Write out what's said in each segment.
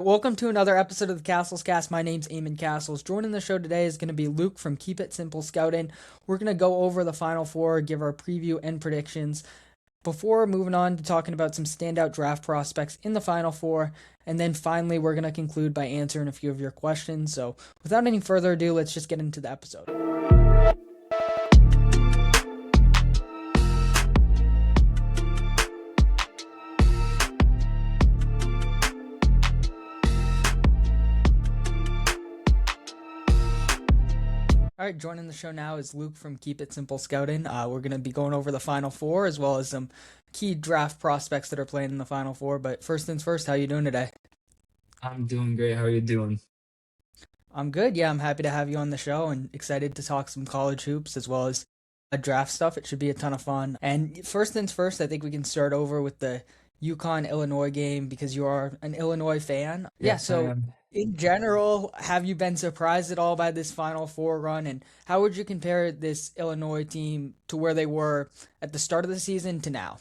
Welcome to another episode of the Cassels Cast. My name's Eamon Cassels. Joining the show today is going to be Luke from Keep It Simple Scouting. We're going to go over the Final Four, give our preview and predictions before moving on to talking about some standout draft prospects in the Final Four. And then finally, we're going to conclude by answering a few of your questions. So without any further ado, let's just get into the episode. All right, joining the show now is Luke from Keep It Simple Scouting. We're going to be going over the Final Four as well as some key draft prospects that are playing in the Final Four. But first things first, how you doing today? I'm doing great. How are you doing? I'm good. Yeah, I'm happy to have you on the show and excited to talk some college hoops as well as draft stuff. It should be a ton of fun. And first things first, I think we can start over with the UConn-Illinois game because you are an Illinois fan. Yeah, Yes, I so am. in general, have you been surprised at all by this Final Four run? And how would you compare this Illinois team to where they were at the start of the season to now?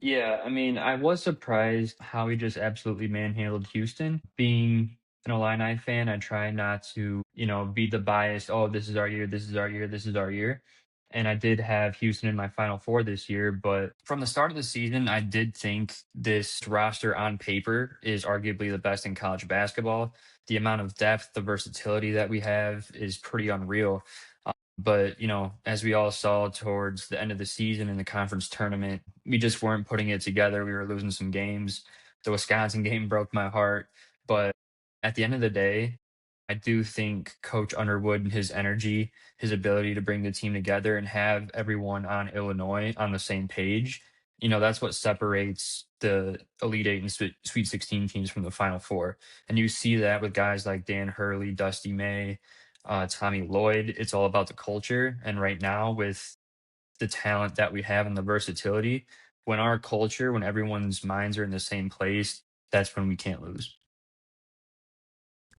Yeah, I mean, I was surprised how he just absolutely manhandled Houston. Being an Illini fan, I try not to, be the biased, oh, this is our year, this is our year, this is our year. And I did have Houston in my Final Four this year, but from the start of the season, I did think this roster on paper is arguably the best in college basketball. The amount of depth, the versatility that we have is pretty unreal. But, as we all saw towards the end of the season in the conference tournament, we just weren't putting it together. We were losing some games. The Wisconsin game broke my heart. But at the end of the day, I do think Coach Underwood and his energy, his ability to bring the team together and have everyone on Illinois on the same page, that's what separates the Elite Eight and Sweet 16 teams from the Final Four. And you see that with guys like Dan Hurley, Dusty May, Tommy Lloyd. It's all about the culture. And right now, with the talent that we have and the versatility, when everyone's minds are in the same place, that's when we can't lose.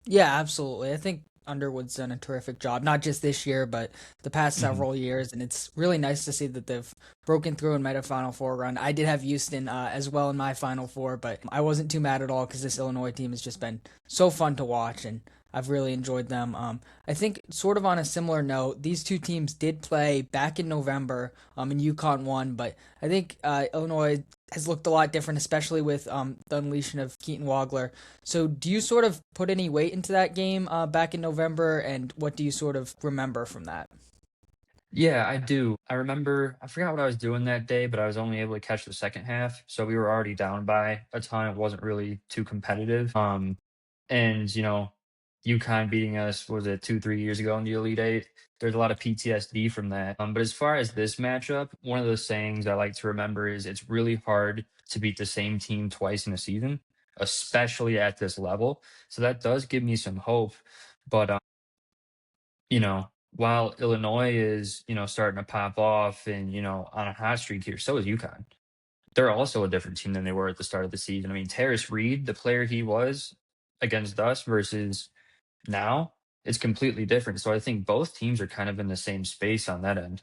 Yeah, absolutely. I think Underwood's done a terrific job, not just this year, but the past Mhm. several years. And it's really nice to see that they've broken through and made a Final Four run. I did have Houston as well in my Final Four, but I wasn't too mad at all because this Illinois team has just been so fun to watch. And I've really enjoyed them. I think, sort of on a similar note, these two teams did play back in November, and UConn won, but I think Illinois has looked a lot different, especially with the unleashing of Keaton Wagler. So, do you sort of put any weight into that game back in November, and what do you sort of remember from that? Yeah, I do. I forgot what I was doing that day, but I was only able to catch the second half. So we were already down by a ton. It wasn't really too competitive. And UConn beating us, was it 2, 3 years ago in the Elite Eight? There's a lot of PTSD from that. But as far as this matchup, one of the sayings I like to remember is it's really hard to beat the same team twice in a season, especially at this level. So that does give me some hope. But while Illinois is, starting to pop off and, on a hot streak here, so is UConn. They're also a different team than they were at the start of the season. I mean, Terrace Reed, the player he was against us versus now, it's completely different. So I think both teams are kind of in the same space on that end.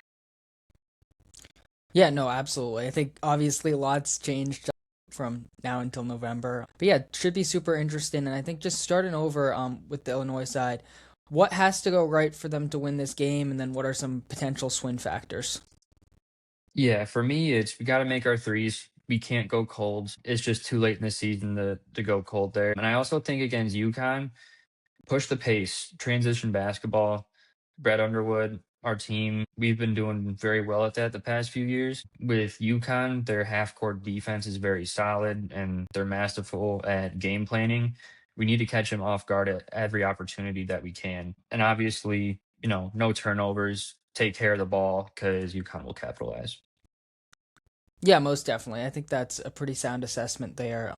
Yeah, no, absolutely. I think obviously lots changed from now until November. But yeah, it should be super interesting. And I think just starting over with the Illinois side, what has to go right for them to win this game, and then what are some potential swing factors? Yeah, for me, it's we got to make our threes. We can't go cold. It's just too late in the season to go cold there. And I also think against UConn, push the pace, transition basketball. Brett Underwood, our team, we've been doing very well at that the past few years. With UConn, their half court defense is very solid and they're masterful at game planning. We need to catch them off guard at every opportunity that we can. And obviously, no turnovers, take care of the ball because UConn will capitalize. Yeah, most definitely. I think that's a pretty sound assessment there.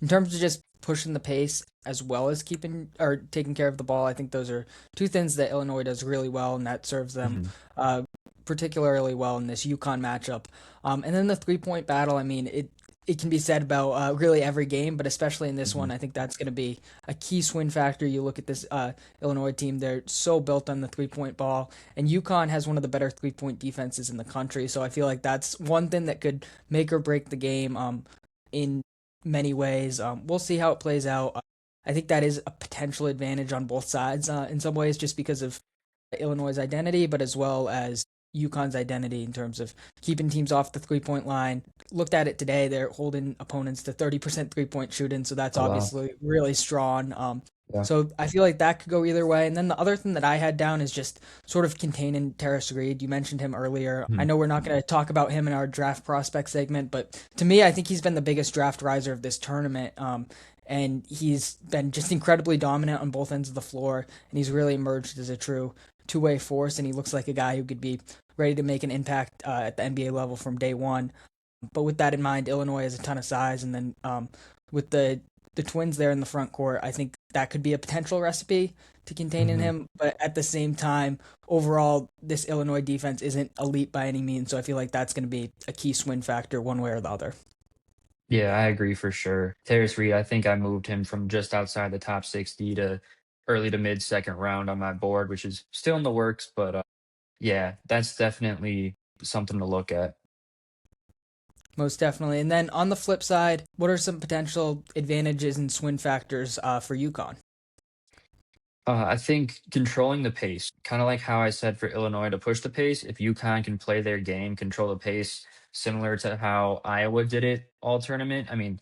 In terms of just pushing the pace as well as keeping or taking care of the ball, I think those are two things that Illinois does really well, and that serves them Mhm. uh, particularly well in this UConn matchup. And then the 3 point battle, I mean, it can be said about really every game, but especially in this one, Mhm. I think that's going to be a key swing factor. You look at this Illinois team; they're so built on the 3 point ball, and UConn has one of the better 3 point defenses in the country. So I feel like that's one thing that could make or break the game in many ways. We'll see how it plays out. I think that is a potential advantage on both sides in some ways, just because of Illinois' identity, but as well as UConn's identity in terms of keeping teams off the 3 point line. Looked at it today; they're holding opponents to 30% 3 point shooting, so that's Oh wow. obviously really strong. Yeah. So I feel like that could go either way. And then the other thing that I had down is just sort of containing Terrace Reed. You mentioned him earlier. I Mhm. know we're not going to talk about him in our draft prospect segment, but to me, I think he's been the biggest draft riser of this tournament. And he's been just incredibly dominant on both ends of the floor, and he's really emerged as a true two-way force. And he looks like a guy who could be ready to make an impact at the NBA level from day one. But with that in mind, Illinois has a ton of size, and then with the Twins there in the front court, I think that could be a potential recipe to containing Mhm. him. But at the same time, overall, this Illinois defense isn't elite by any means, so I feel like that's going to be a key swing factor one way or the other. Yeah, I agree for sure. Terrace Reed, I think I moved him from just outside the top 60 to early to mid second round on my board, which is still in the works, but yeah, that's definitely something to look at. Most definitely. And then on the flip side, what are some potential advantages and swing factors for UConn? I think controlling the pace, kind of like how I said for Illinois to push the pace, if UConn can play their game, control the pace, similar to how Iowa did it all tournament. I mean,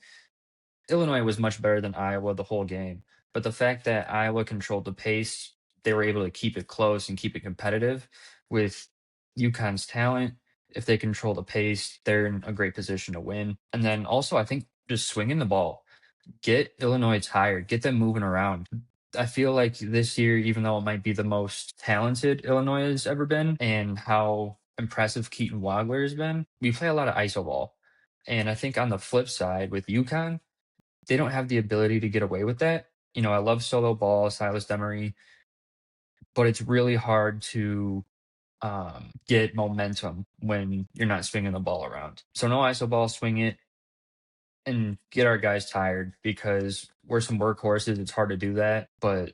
Illinois was much better than Iowa the whole game, but the fact that Iowa controlled the pace, they were able to keep it close and keep it competitive with UConn's talent. If they control the pace, they're in a great position to win. And then also, I think just swinging the ball, get Illinois tired, get them moving around. I feel like this year, even though it might be the most talented Illinois has ever been, and how impressive Keaton Wagler has been, we play a lot of iso ball. And I think on the flip side with UConn, they don't have the ability to get away with that. You know, I love solo ball, Silas Demery, but it's really hard to get momentum when you're not swinging the ball around. So no iso ball, swing it and get our guys tired because we're some workhorses. It's hard to do that, but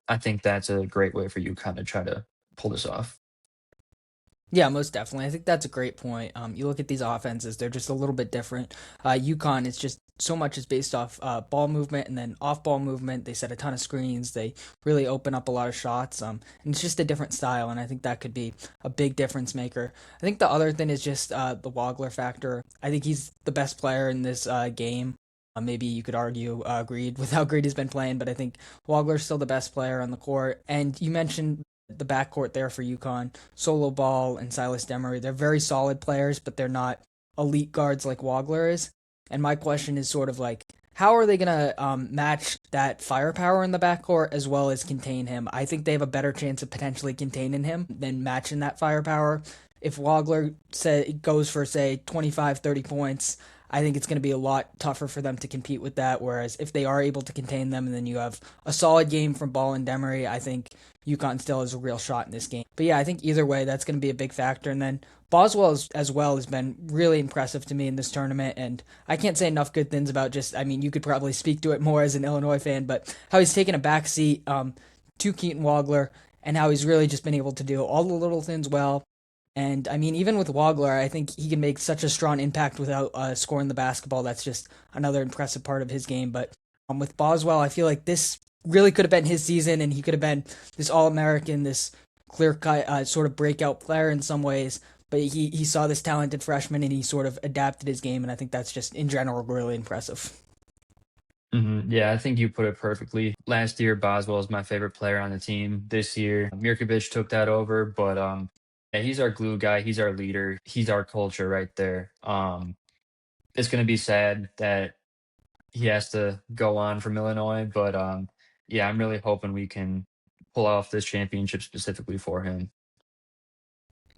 I think that's a great way for you kind of try to pull this off. Yeah, most definitely. I think that's a great point. You look at these offenses; they're just a little bit different. UConn is just so much is based off ball movement and then off ball movement. They set a ton of screens. They really open up a lot of shots. And it's just a different style, and I think that could be a big difference maker. I think the other thing is just the Wagler factor. I think he's the best player in this game. Maybe you could argue agreed with how great he's been playing, but I think Wagler's still the best player on the court. And you mentioned the backcourt there for UConn. Solo Ball and Silas Demery. They're very solid players, but they're not elite guards like Wagler is. And my question is sort of like, how are they going to match that firepower in the backcourt as well as contain him? I think they have a better chance of potentially containing him than matching that firepower. If Wagler goes for, say, 25, 30 points, I think it's going to be a lot tougher for them to compete with that. Whereas if they are able to contain them and then you have a solid game from Ball and Demery, I think UConn still has a real shot in this game. But yeah, I think either way, that's going to be a big factor. And then Boswell as well has been really impressive to me in this tournament. And I can't say enough good things about just, I mean, you could probably speak to it more as an Illinois fan, but how he's taken a back seat to Keaton Wagler and how he's really just been able to do all the little things well. And I mean, even with Wagler, I think he can make such a strong impact without scoring the basketball. That's just another impressive part of his game. But with Boswell, I feel like this really could have been his season, and he could have been this All American, this clear cut sort of breakout player in some ways. But he saw this talented freshman and he sort of adapted his game, and I think that's just in general really impressive. Yeah, I think you put it perfectly. Last year, Boswell is my favorite player on the team. This year, Mirkovic took that over, but yeah, he's our glue guy. He's our leader. He's our culture right there. It's going to be sad that he has to go on from Illinois, but yeah, I'm really hoping we can pull off this championship specifically for him.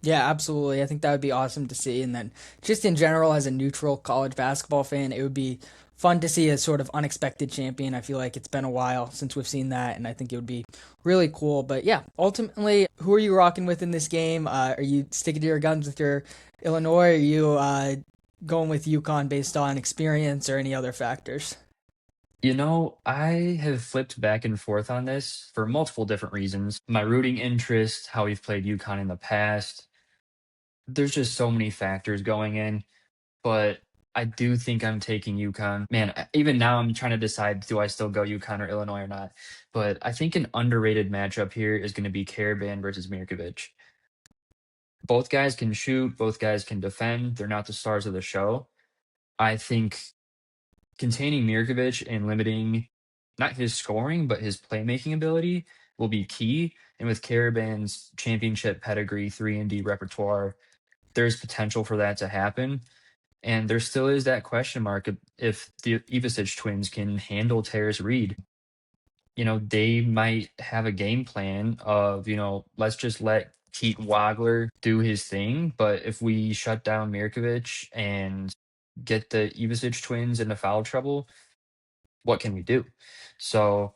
Yeah, absolutely. I think that would be awesome to see. And then, just in general, as a neutral college basketball fan, it would be fun to see a sort of unexpected champion. I feel like it's been a while since we've seen that, and I think it would be really cool. But yeah, ultimately, who are you rocking with in this game? Are you sticking to your guns with your Illinois? Or are you going with UConn based on experience or any other factors? You know, I have flipped back and forth on this for multiple different reasons. My rooting interest, how we've played UConn in the past. There's just so many factors going in, but I do think I'm taking UConn. Man, even now I'm trying to decide, do I still go UConn or Illinois or not? But I think an underrated matchup here is going to be Karaban versus Mirkovic. Both guys can shoot, both guys can defend. They're not the stars of the show. I think containing Mirkovic and limiting not his scoring, but his playmaking ability will be key. And with Karaban's championship pedigree, 3-and-D repertoire, there's potential for that to happen. And there still is that question mark if the Ivisic twins can handle Terrace Reed. They might have a game plan of, let's just let Keaton Wagler do his thing. But if we shut down Mirkovic and get the Ivisic twins into foul trouble, what can we do? So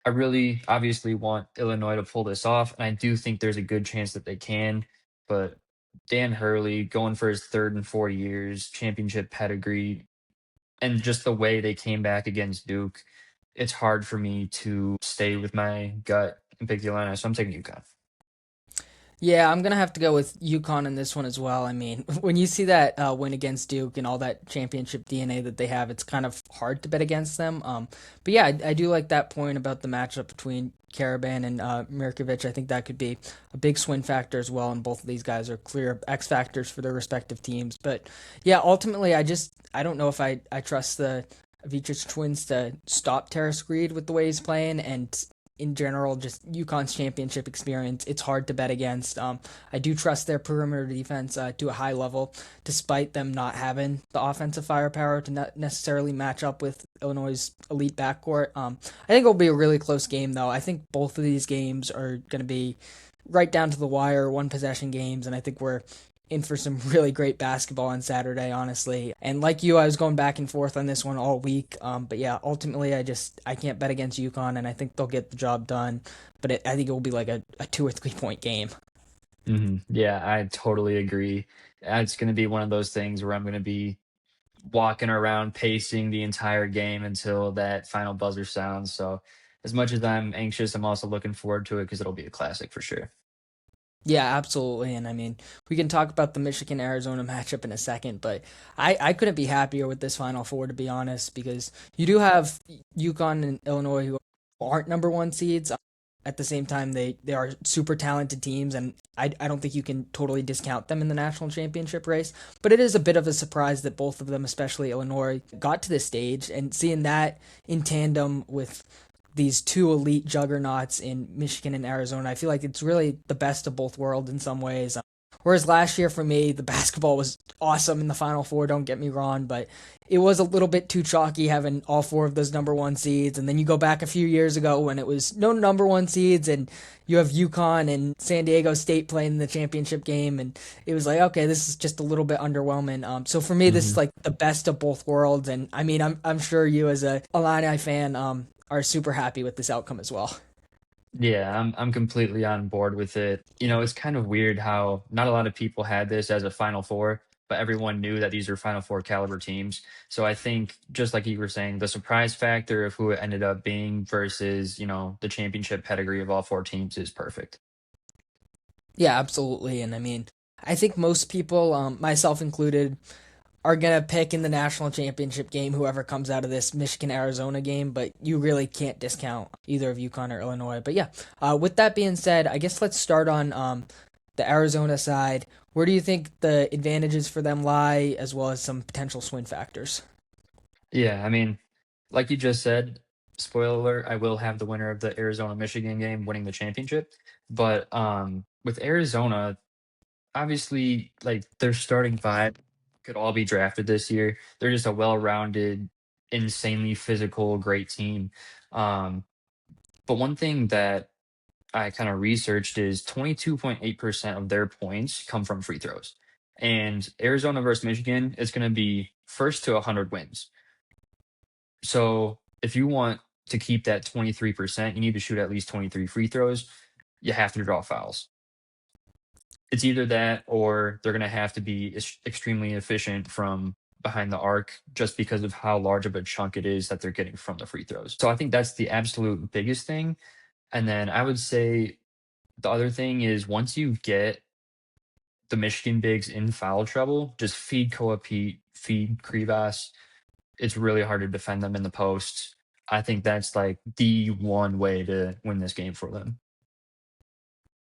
I really obviously want Illinois to pull this off, and I do think there's a good chance that they can. But Dan Hurley going for his third in 4 years, championship pedigree, and just the way they came back against Duke, it's hard for me to stay with my gut and pick the Illini. So I'm taking UConn. Yeah, I'm gonna have to go with UConn in this one as well. I mean, when you see that win against Duke and all that championship DNA that they have, it's kind of hard to bet against them. But yeah, I do like that point about the matchup between Karaban and Mirkovic. I think that could be a big swing factor as well, and both of these guys are clear X factors for their respective teams. But yeah, ultimately, I don't know if I trust the Vicic twins to stop Terrace Reed with the way he's playing, and in general, just UConn's championship experience, it's hard to bet against. I do trust their perimeter defense to a high level, despite them not having the offensive firepower to not necessarily match up with Illinois' elite backcourt. I think it'll be a really close game, though. I think both of these games are going to be right down to the wire, one possession games, and I think we're in for some really great basketball on Saturday, honestly. And like you, I was going back and forth on this one all week. But yeah, ultimately, I can't bet against UConn, and I think they'll get the job done. But I think it will be like a 2 or 3 point game. Yeah, I totally agree. It's going to be one of those things where I'm going to be walking around pacing the entire game until that final buzzer sounds. So as much as I'm anxious, I'm also looking forward to it because it'll be a classic for sure. Yeah, absolutely. And I mean, we can talk about the Michigan Arizona matchup in a second, but I couldn't be happier with this Final Four, to be honest, because you do have UConn and Illinois who aren't number one seeds. At the same time, they are super talented teams, and I don't think you can totally discount them in the national championship race. But it is a bit of a surprise that both of them, especially Illinois, got to this stage, and seeing that in tandem with these two elite juggernauts in Michigan and Arizona. I feel like it's really the best of both worlds in some ways. Whereas last year for me, the basketball was awesome in the Final Four, don't get me wrong, but it was a little bit too chalky having all four of those number one seeds. And then you go back a few years ago when it was no number one seeds and you have UConn and San Diego State playing in the championship game. And it was like, okay, this is just a little bit underwhelming. So for me, this is like the best of both worlds. And I mean, I'm sure you as a Illini fan, are super happy with this outcome as well. Yeah, I'm completely on board with it. It's kind of weird how not a lot of people had this as a Final Four, but everyone knew that these are Final Four caliber teams. So I think just like you were saying, the surprise factor of who it ended up being versus, the championship pedigree of all four teams is perfect. Yeah, absolutely. And I mean, I think most people, myself included, are gonna pick in the national championship game whoever comes out of this Michigan Arizona game, but you really can't discount either of UConn or Illinois. But yeah, with that being said, I guess let's start on the Arizona side. Where do you think the advantages for them lie, as well as some potential swing factors? Yeah, I mean, like you just said, spoiler alert, I will have the winner of the Arizona Michigan game winning the championship. But with Arizona, obviously, like their starting five could all be drafted this year. They're just a well-rounded, insanely physical, great team. Um, but one thing that I kind of researched is 22.8% of their points come from free throws. And Arizona versus Michigan is going to be first to 100 wins. So if you want to keep that 23%, you need to shoot at least 23 free throws. You have to draw fouls. It's either that or they're going to have to be extremely efficient from behind the arc just because of how large of a chunk it is that they're getting from the free throws. So I think that's the absolute biggest thing. And then I would say the other thing is once you get the Michigan bigs in foul trouble, just feed Koa Pete, feed Krivas. It's really hard to defend them in the post. I think that's like the one way to win this game for them.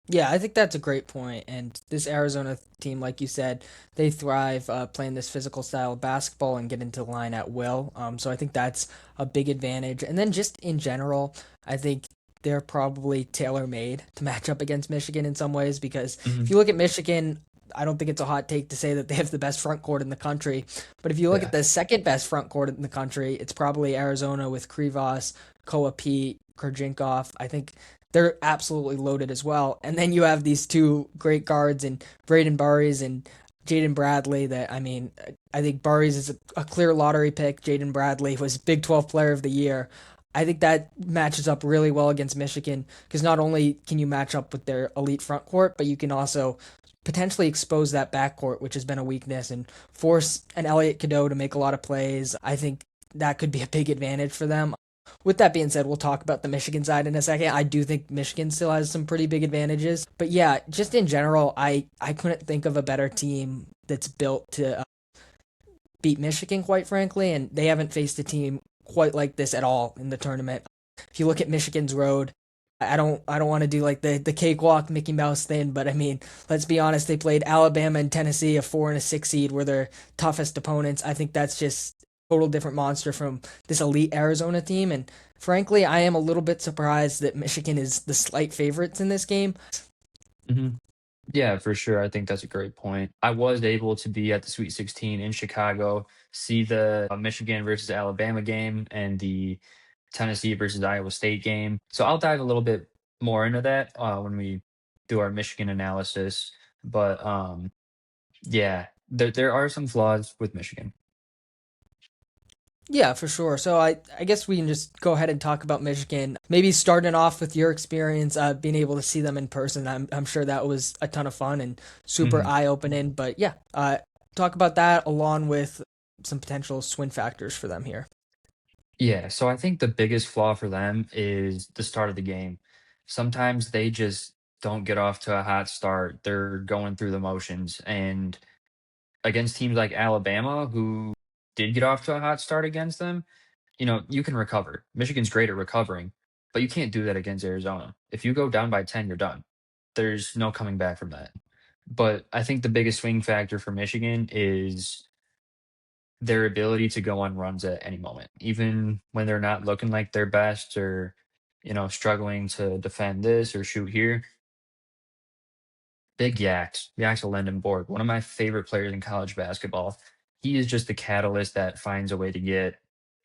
Yeah, I think that's a great point. And this Arizona team, like you said, they thrive playing this physical style of basketball and get into the line at will. So I think that's a big advantage. And then just in general, I think they're probably tailor made to match up against Michigan in some ways because if Mhm. you look at Michigan, I don't think it's a hot take to say that they have the best front court in the country. But if you look at Yeah. the second best front court in the country, it's probably Arizona with Krivas, Koa Pete, Kurjinkov. I think they're absolutely loaded as well. And then you have these two great guards in Brayden Burries and Jaden Bradley. That I mean, I think Burries is a clear lottery pick. Jaden Bradley was Big 12 Player of the Year. I think that matches up really well against Michigan because not only can you match up with their elite front court, but you can also potentially expose that backcourt, which has been a weakness, and force an Elliot Cadeau to make a lot of plays. I think that could be a big advantage for them. With that being said, we'll talk about the Michigan side in a second. I do think Michigan still has some pretty big advantages. But yeah, just in general, I couldn't think of a better team that's built to beat Michigan, quite frankly, and they haven't faced a team quite like this at all in the tournament. If you look at Michigan's road, I don't want to do like the cakewalk Mickey Mouse thing, but I mean, let's be honest, they played Alabama and Tennessee, a 4 and a 6 seed, were their toughest opponents. I think that's just a total different monster from this elite Arizona team, and frankly, I am a little bit surprised that Michigan is the slight favorites in this game. Hmm. Yeah, for sure. I think that's a great point. I was able to be at the Sweet 16 in Chicago, see the Michigan versus Alabama game and the Tennessee versus Iowa State game. So I'll dive a little bit more into that when we do our Michigan analysis. But yeah, there are some flaws with Michigan. Yeah, for sure. So I guess we can just go ahead and talk about Michigan. Maybe starting off with your experience, being able to see them in person. I'm sure that was a ton of fun and super Mhm. eye opening. But yeah, talk about that along with some potential swing factors for them here. Yeah, so I think the biggest flaw for them is the start of the game. Sometimes they just don't get off to a hot start. They're going through the motions. And against teams like Alabama, who did get off to a hot start against them, you can recover. Michigan's great at recovering, but you can't do that against Arizona. If you go down by 10, you're done. There's no coming back from that. But I think the biggest swing factor for Michigan is their ability to go on runs at any moment, even when they're not looking like their best or, struggling to defend this or shoot here. Big Yaks, Yaxel Lendenborg, one of my favorite players in college basketball. He is just the catalyst that finds a way to get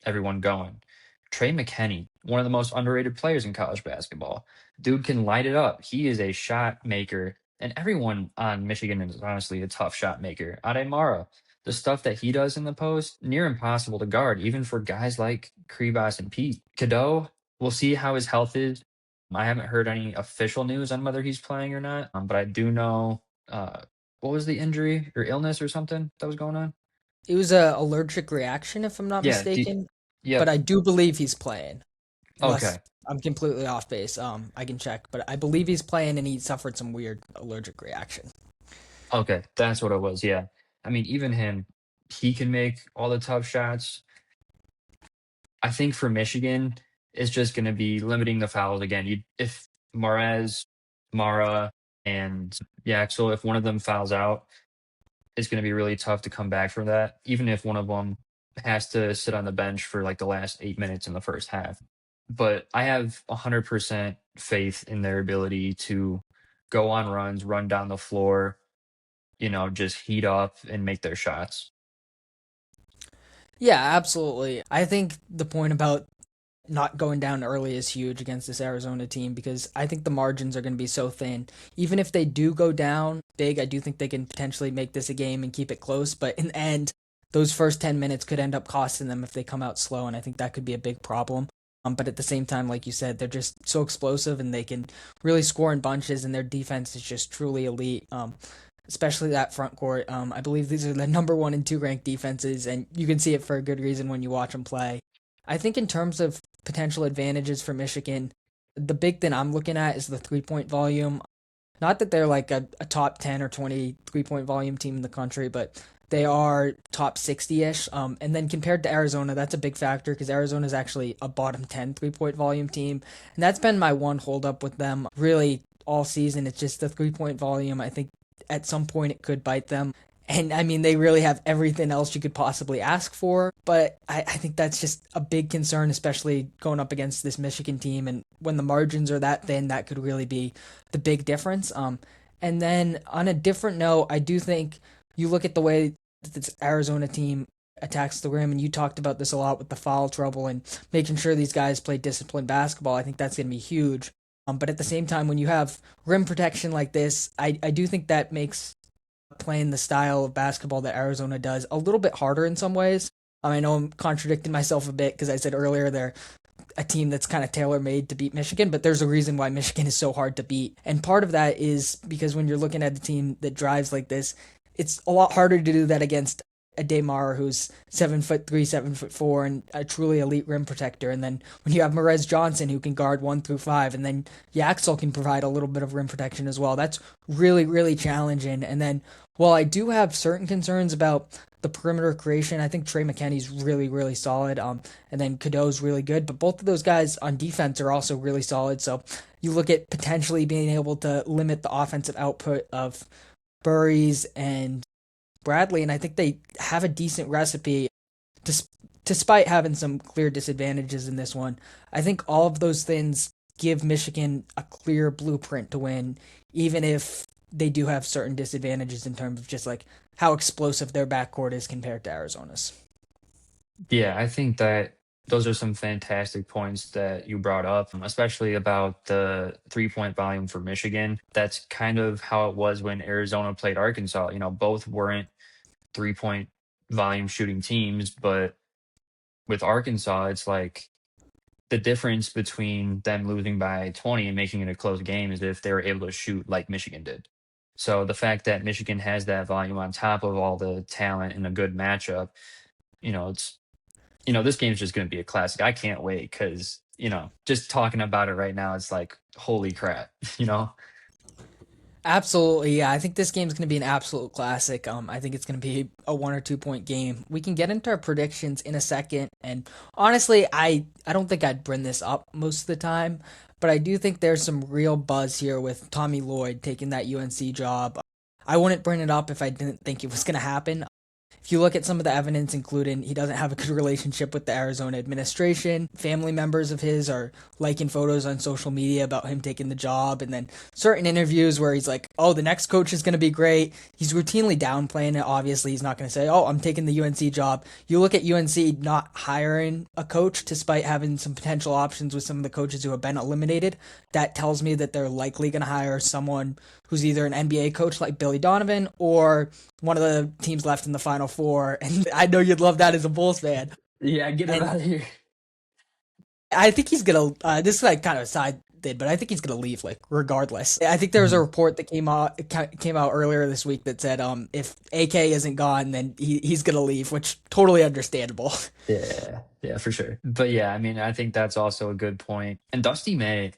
everyone going. Trey McKenney, one of the most underrated players in college basketball. Dude can light it up. He is a shot maker, and everyone on Michigan is honestly a tough shot maker. Ademara, the stuff that he does in the post, near impossible to guard, even for guys like Kribas and Pete. Cadeau, we'll see how his health is. I haven't heard any official news on whether he's playing or not, but I do know what was the injury or illness or something that was going on? It was a allergic reaction, if I'm not Yeah. mistaken, but Yep. I do believe he's playing. Unless Okay. I'm completely off base. I can check, but I believe he's playing and he suffered some weird allergic reaction. Okay. That's what it was. Yeah. I mean, even him, he can make all the tough shots. I think for Michigan, it's just going to be limiting the fouls again. If Morez, Mara, and Yaxel, if one of them fouls out, it's going to be really tough to come back from that, even if one of them has to sit on the bench for like the last 8 minutes in the first half. But I have 100% faith in their ability to go on runs, run down the floor, just heat up and make their shots. Yeah, absolutely. I think the point about not going down early is huge against this Arizona team because I think the margins are going to be so thin. Even if they do go down big, I do think they can potentially make this a game and keep it close. But in the end, those first 10 minutes could end up costing them if they come out slow. And I think that could be a big problem. But at the same time, like you said, they're just so explosive and they can really score in bunches, and their defense is just truly elite. Especially that front court. I believe these are the number one and two ranked defenses, and you can see it for a good reason when you watch them play. I think in terms of potential advantages for Michigan, the big thing I'm looking at is the 3-point volume. Not that they're like a top 10 or 20 3-point volume team in the country, but they are top 60-ish. And then compared to Arizona, that's a big factor because Arizona is actually a bottom 10 3-point volume team. And that's been my one holdup with them really all season. It's just the 3-point volume. I think at some point it could bite them. And I mean, they really have everything else you could possibly ask for. But I think that's just a big concern, especially going up against this Michigan team. And when the margins are that thin, that could really be the big difference. And then on a different note, I do think you look at the way that this Arizona team attacks the rim, and you talked about this a lot with the foul trouble and making sure these guys play disciplined basketball. I think that's going to be huge. But at the same time, when you have rim protection like this, I do think that makes playing the style of basketball that Arizona does a little bit harder in some ways. I know I'm contradicting myself a bit because I said earlier they're a team that's kind of tailor-made to beat Michigan, but there's a reason why Michigan is so hard to beat. And part of that is because when you're looking at a team that drives like this, it's a lot harder to do that against a Damar who's 7'3", 7'4", and a truly elite rim protector. And then when you have Morez Johnson who can guard 1 through 5, and then Yaxel can provide a little bit of rim protection as well. That's really, really challenging. And then while I do have certain concerns about the perimeter creation, I think Trey McKinney's really, really solid. And then Cadeau's really good. But both of those guys on defense are also really solid. So you look at potentially being able to limit the offensive output of Burries and Bradley, and I think they have a decent recipe despite having some clear disadvantages in this one. I think all of those things give Michigan a clear blueprint to win, even if they do have certain disadvantages in terms of just like how explosive their backcourt is compared to Arizona's. Yeah, I think that those are some fantastic points that you brought up, especially about the 3-point volume for Michigan. That's kind of how it was when Arizona played Arkansas. Both weren't 3-point volume shooting teams, but with Arkansas, it's like the difference between them losing by 20 and making it a close game is if they were able to shoot like Michigan did. So the fact that Michigan has that volume on top of all the talent and a good matchup, it's this game's just going to be a classic. I can't wait because, just talking about it right now, it's like, holy crap, you know? Absolutely, yeah. I think this game's going to be an absolute classic. I think it's going to be a 1 or 2 point game. We can get into our predictions in a second, and honestly, I don't think I'd bring this up most of the time, but I do think there's some real buzz here with Tommy Lloyd taking that UNC job. I wouldn't bring it up if I didn't think it was going to happen. If you look at some of the evidence, including he doesn't have a good relationship with the Arizona administration, family members of his are liking photos on social media about him taking the job, and then certain interviews where he's like, oh, the next coach is going to be great. He's routinely downplaying it. Obviously, he's not going to say, oh, I'm taking the UNC job. You look at UNC not hiring a coach despite having some potential options with some of the coaches who have been eliminated. That tells me that they're likely going to hire someone who's either an NBA coach like Billy Donovan or one of the teams left in the Final Four. And I know you'd love that as a Bulls fan. Yeah, get him out of here. I think he's going to, this is like kind of a side thing, but I think he's going to leave, like, regardless. I think there was a report that came out earlier this week that said if AK isn't gone, then he's going to leave, which totally understandable. Yeah, for sure. But yeah, I think that's also a good point. And Dusty May,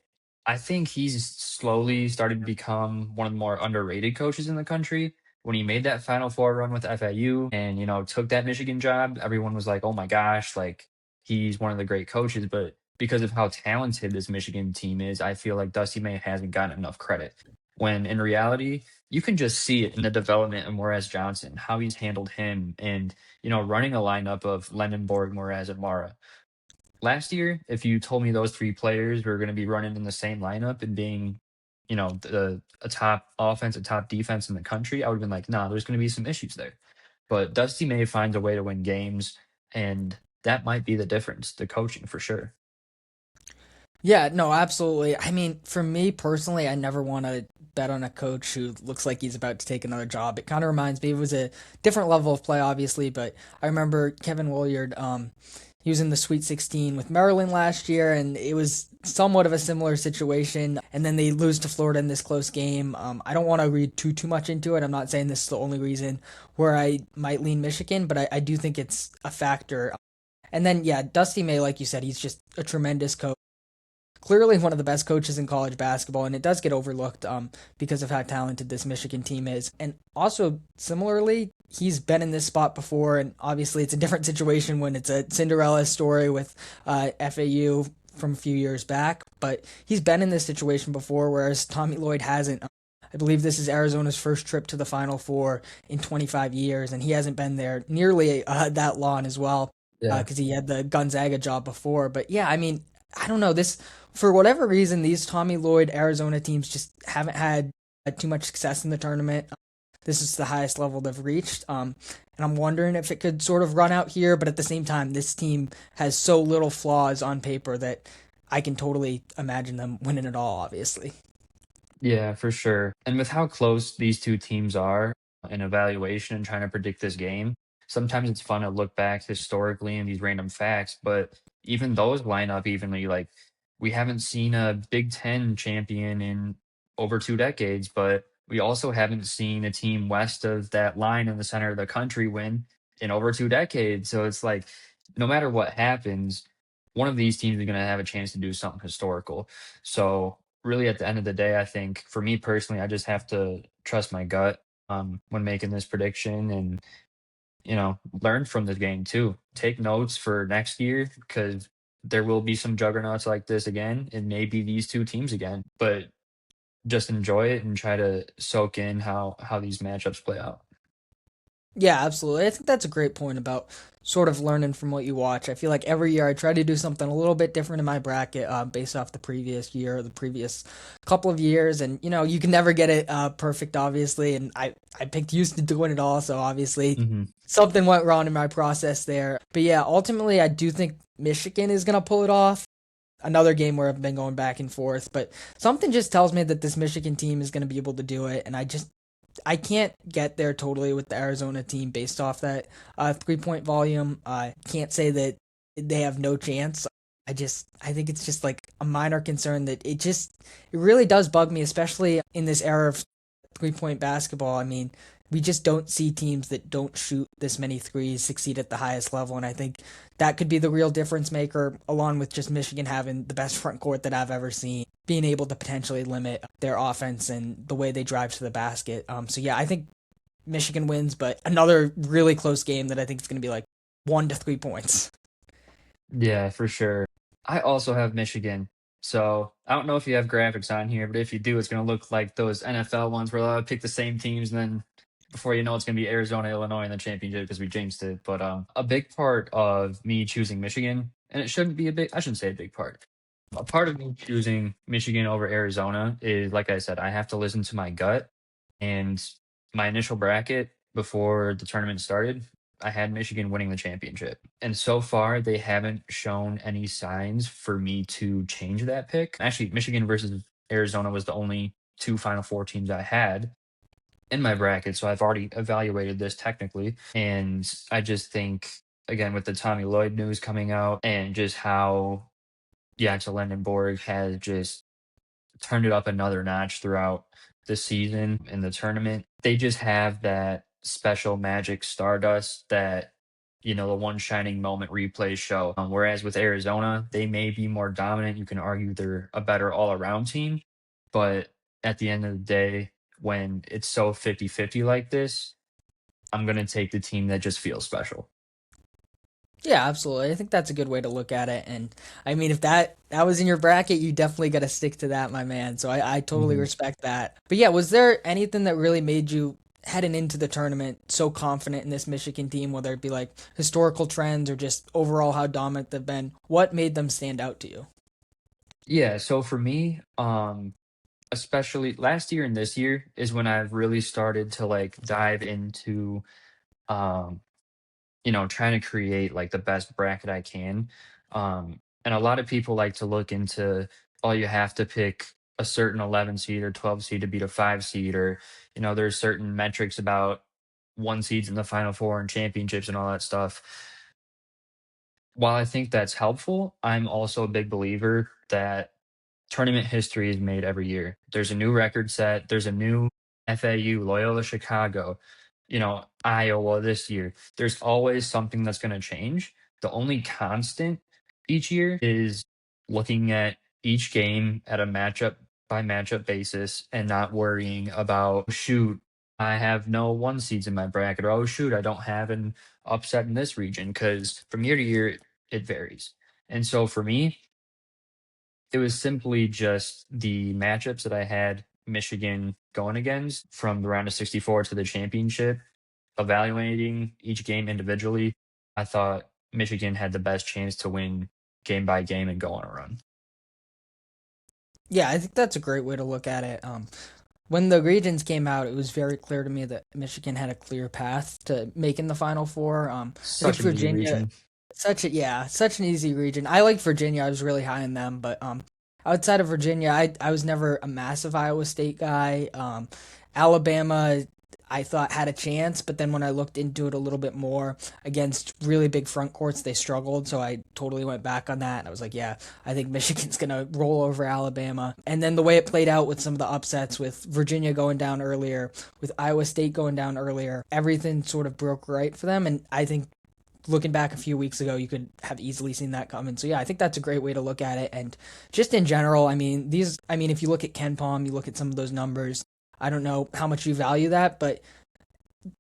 I think he's slowly started to become one of the more underrated coaches in the country. When he made that Final Four run with FAU and, took that Michigan job, everyone was like, oh my gosh, like he's one of the great coaches. But because of how talented this Michigan team is, I feel like Dusty May hasn't gotten enough credit. When in reality, you can just see it in the development of Morez Johnson, how he's handled him and, running a lineup of Lendenborg, Morez, and Mara. Last year, if you told me those three players were going to be running in the same lineup and being, a top offense, a top defense in the country, I would have been like, nah, there's going to be some issues there. But Dusty May finds a way to win games, and that might be the difference, the coaching for sure. Yeah, no, absolutely. For me personally, I never want to bet on a coach who looks like he's about to take another job. It kind of reminds me, it was a different level of play, obviously, but I remember Kevin Williard, he was in the Sweet 16 with Maryland last year, and it was somewhat of a similar situation, and then they lose to Florida in this close game. I don't want to read too much into it. I'm not saying this is the only reason where I might lean Michigan, but I do think it's a factor. And then, yeah, Dusty May, like you said, he's just a tremendous coach. clearly one of the best coaches in college basketball, and it does get overlooked because of how talented this Michigan team is. And also, similarly, he's been in this spot before, and obviously it's a different situation when it's a Cinderella story with FAU from a few years back, but he's been in this situation before, whereas Tommy Lloyd hasn't. I believe this is Arizona's first trip to the Final Four in 25 years, and he hasn't been there nearly that long as well Yeah. because he had the Gonzaga job before. But yeah, I mean, I don't know. This, for whatever reason, these Tommy Lloyd Arizona teams just haven't had too much success in the tournament. This is the highest level they've reached. And I'm wondering if it could sort of run out here, but at the same time, this team has so little flaws on paper that I can totally imagine them winning it all, obviously. Yeah, for sure. And with how close these two teams are in evaluation and trying to predict this game, sometimes it's fun to look back historically and these random facts, but even those line up evenly. Like, we haven't seen a Big Ten champion in over 2 decades, but we also haven't seen a team west of that line in the center of the country win in over 2 decades. So it's like, no matter what happens, one of these teams is going to have a chance to do something historical. So really, at the end of the day, I think for me personally, I just have to trust my gut when making this prediction, and learn from this game too. Take notes for next year, because there will be some juggernauts like this again, and maybe these two teams again. But just enjoy it and try to soak in how these matchups play out. Yeah, absolutely. I think that's a great point about sort of learning from what you watch. I feel like every year I try to do something a little bit different in my bracket based off the previous year or the previous couple of years. And, you can never get it perfect, obviously. And I picked Houston to win it all. So obviously Hmm. something went wrong in my process there. But yeah, ultimately, I do think Michigan is going to pull it off. Another game where I've been going back and forth, but something just tells me that this Michigan team is going to be able to do it. And I can't get there totally with the Arizona team based off that 3 point volume. I can't say that they have no chance. I think it's just like a minor concern that it really does bug me, especially in this era of 3 point basketball. I mean, we just don't see teams that don't shoot this many threes succeed at the highest level, and I think that could be the real difference maker, along with just Michigan having the best front court that I've ever seen, being able to potentially limit their offense and the way they drive to the basket. So yeah, I think Michigan wins, but another really close game that I think is going to be like 1 to 3 points. Yeah, for sure. I also have Michigan. So I don't know if you have graphics on here, but if you do, it's going to look like those NFL ones where I'll pick the same teams, and then before you know, it's going to be Arizona, Illinois in the championship because we jinxed it. But a big part of me choosing Michigan, and it shouldn't be a big, I shouldn't say a big part. A part of me choosing Michigan over Arizona is, like I said, I have to listen to my gut. And my initial bracket before the tournament started, I had Michigan winning the championship. And so far, they haven't shown any signs for me to change that pick. Actually, Michigan versus Arizona was the only two Final Four teams I had in my bracket. So I've already evaluated this technically. And I just think, again, with the Tommy Lloyd news coming out and just how Jackson Lendenborg has just turned it up another notch throughout the season and the tournament. They just have that special magic stardust that, the one shining moment replays show. Whereas with Arizona, they may be more dominant. You can argue they're a better all around team. But at the end of the day, when it's so 50-50 like this, I'm going to take the team that just feels special. Yeah, absolutely. I think that's a good way to look at it. And I mean, if that was in your bracket, you definitely got to stick to that, my man. So I totally Mhm. respect that. But yeah, was there anything that really made you heading into the tournament so confident in this Michigan team, whether it be like historical trends or just overall how dominant they've been? What made them stand out to you? Yeah, so for me, especially last year and this year is when I've really started to like dive into um, trying to create like the best bracket I can. And a lot of people like to look into, oh, you have to pick a certain 11 seed or 12 seed to beat a 5 seed, or, there's certain metrics about one seeds in the final four and championships and all that stuff. While I think that's helpful, I'm also a big believer that tournament history is made every year. There's a new record set. There's a new FAU, Loyola Chicago, Iowa this year. There's always something that's going to change. The only constant each year is looking at each game at a matchup by matchup basis and not worrying about, shoot, I have no one seeds in my bracket, or oh, shoot, I don't have an upset in this region, because from year to year, it varies. And so for me, it was simply just the matchups that I had Michigan going against from the round of 64 to the championship, evaluating each game individually. I thought Michigan had the best chance to win game by game and go on a run. Yeah, I think that's a great way to look at it. When the regions came out, it was very clear to me that Michigan had a clear path to making the Final Four. I think Such an easy Virginia, region. such an easy region. I liked Virginia. I was really high on them, but outside of Virginia, I was never a massive Iowa State guy. Alabama, I thought had a chance, but then when I looked into it a little bit more against really big front courts, they struggled. So I totally went back on that. And I was like, yeah, I think Michigan's gonna roll over Alabama. And then the way it played out with some of the upsets, with Virginia going down earlier, with Iowa State going down earlier, everything sort of broke right for them. And I think looking back a few weeks ago, you could have easily seen that coming. So yeah, I think that's a great way to look at it. And just in general, I mean, if you look at Ken Palm, you look at some of those numbers. I don't know how much you value that, but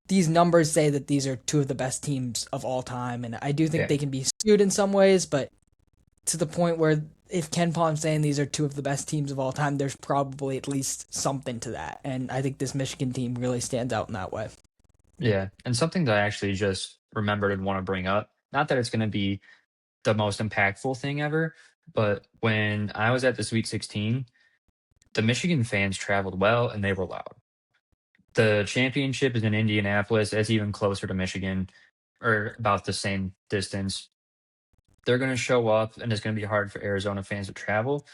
these numbers say that these are two of the best teams of all time, and I do think Yeah. they can be skewed in some ways, but to the point where if Ken Palm's saying these are two of the best teams of all time, there's probably at least something to that, and I think this Michigan team really stands out in that way. Yeah. And something that I actually just remembered and want to bring up, not that it's going to be the most impactful thing ever, but when I was at the Sweet 16, the Michigan fans traveled well and they were loud. The championship is in Indianapolis. It's even closer to Michigan, or about the same distance. They're going to show up, and it's going to be hard for Arizona fans to travel.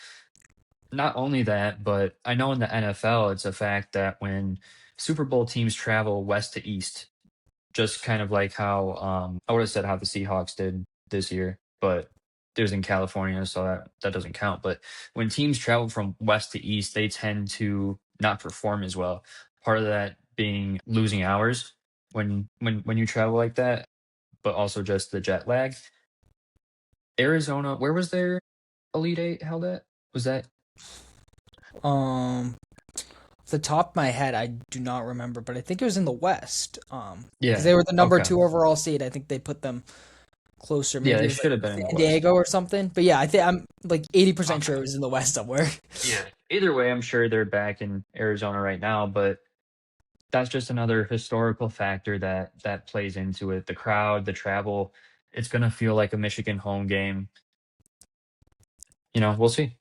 Not only that, but I know in the NFL, it's a fact that when Super Bowl teams travel west to east, just kind of like how I would have said how the Seahawks did this year, but it was in California, so that doesn't count. But when teams travel from west to east, they tend to not perform as well. Part of that being losing hours when you travel like that, but also just the jet lag. Arizona, where was their Elite Eight held at? Was that Um, Off the top of my head, I do not remember, but I think it was in the West. Because yeah, they were the number okay. two overall seed. I think they put them closer. Yeah, Maybe it they was like should have been in the San West. Diego or something. But yeah, I think I'm like 80% sure Okay. it was in the West somewhere. Yeah. Either way, I'm sure they're back in Arizona right now, but that's just another historical factor that plays into it. The crowd, the travel, it's gonna feel like a Michigan home game. We'll see.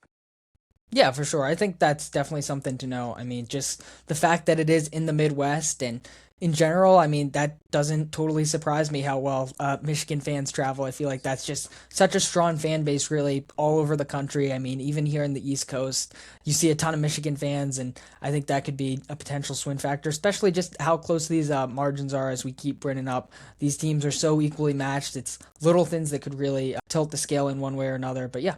Yeah, for sure. I think that's definitely something to know. I mean, just the fact that it is in the Midwest and in general, I mean, that doesn't totally surprise me how well Michigan fans travel. I feel like that's just such a strong fan base, really, all over the country. I mean, even here in the East Coast, you see a ton of Michigan fans, and I think that could be a potential swing factor, especially just how close these margins are as we keep bringing up. These teams are so equally matched. It's little things that could really tilt the scale in one way or another. But yeah,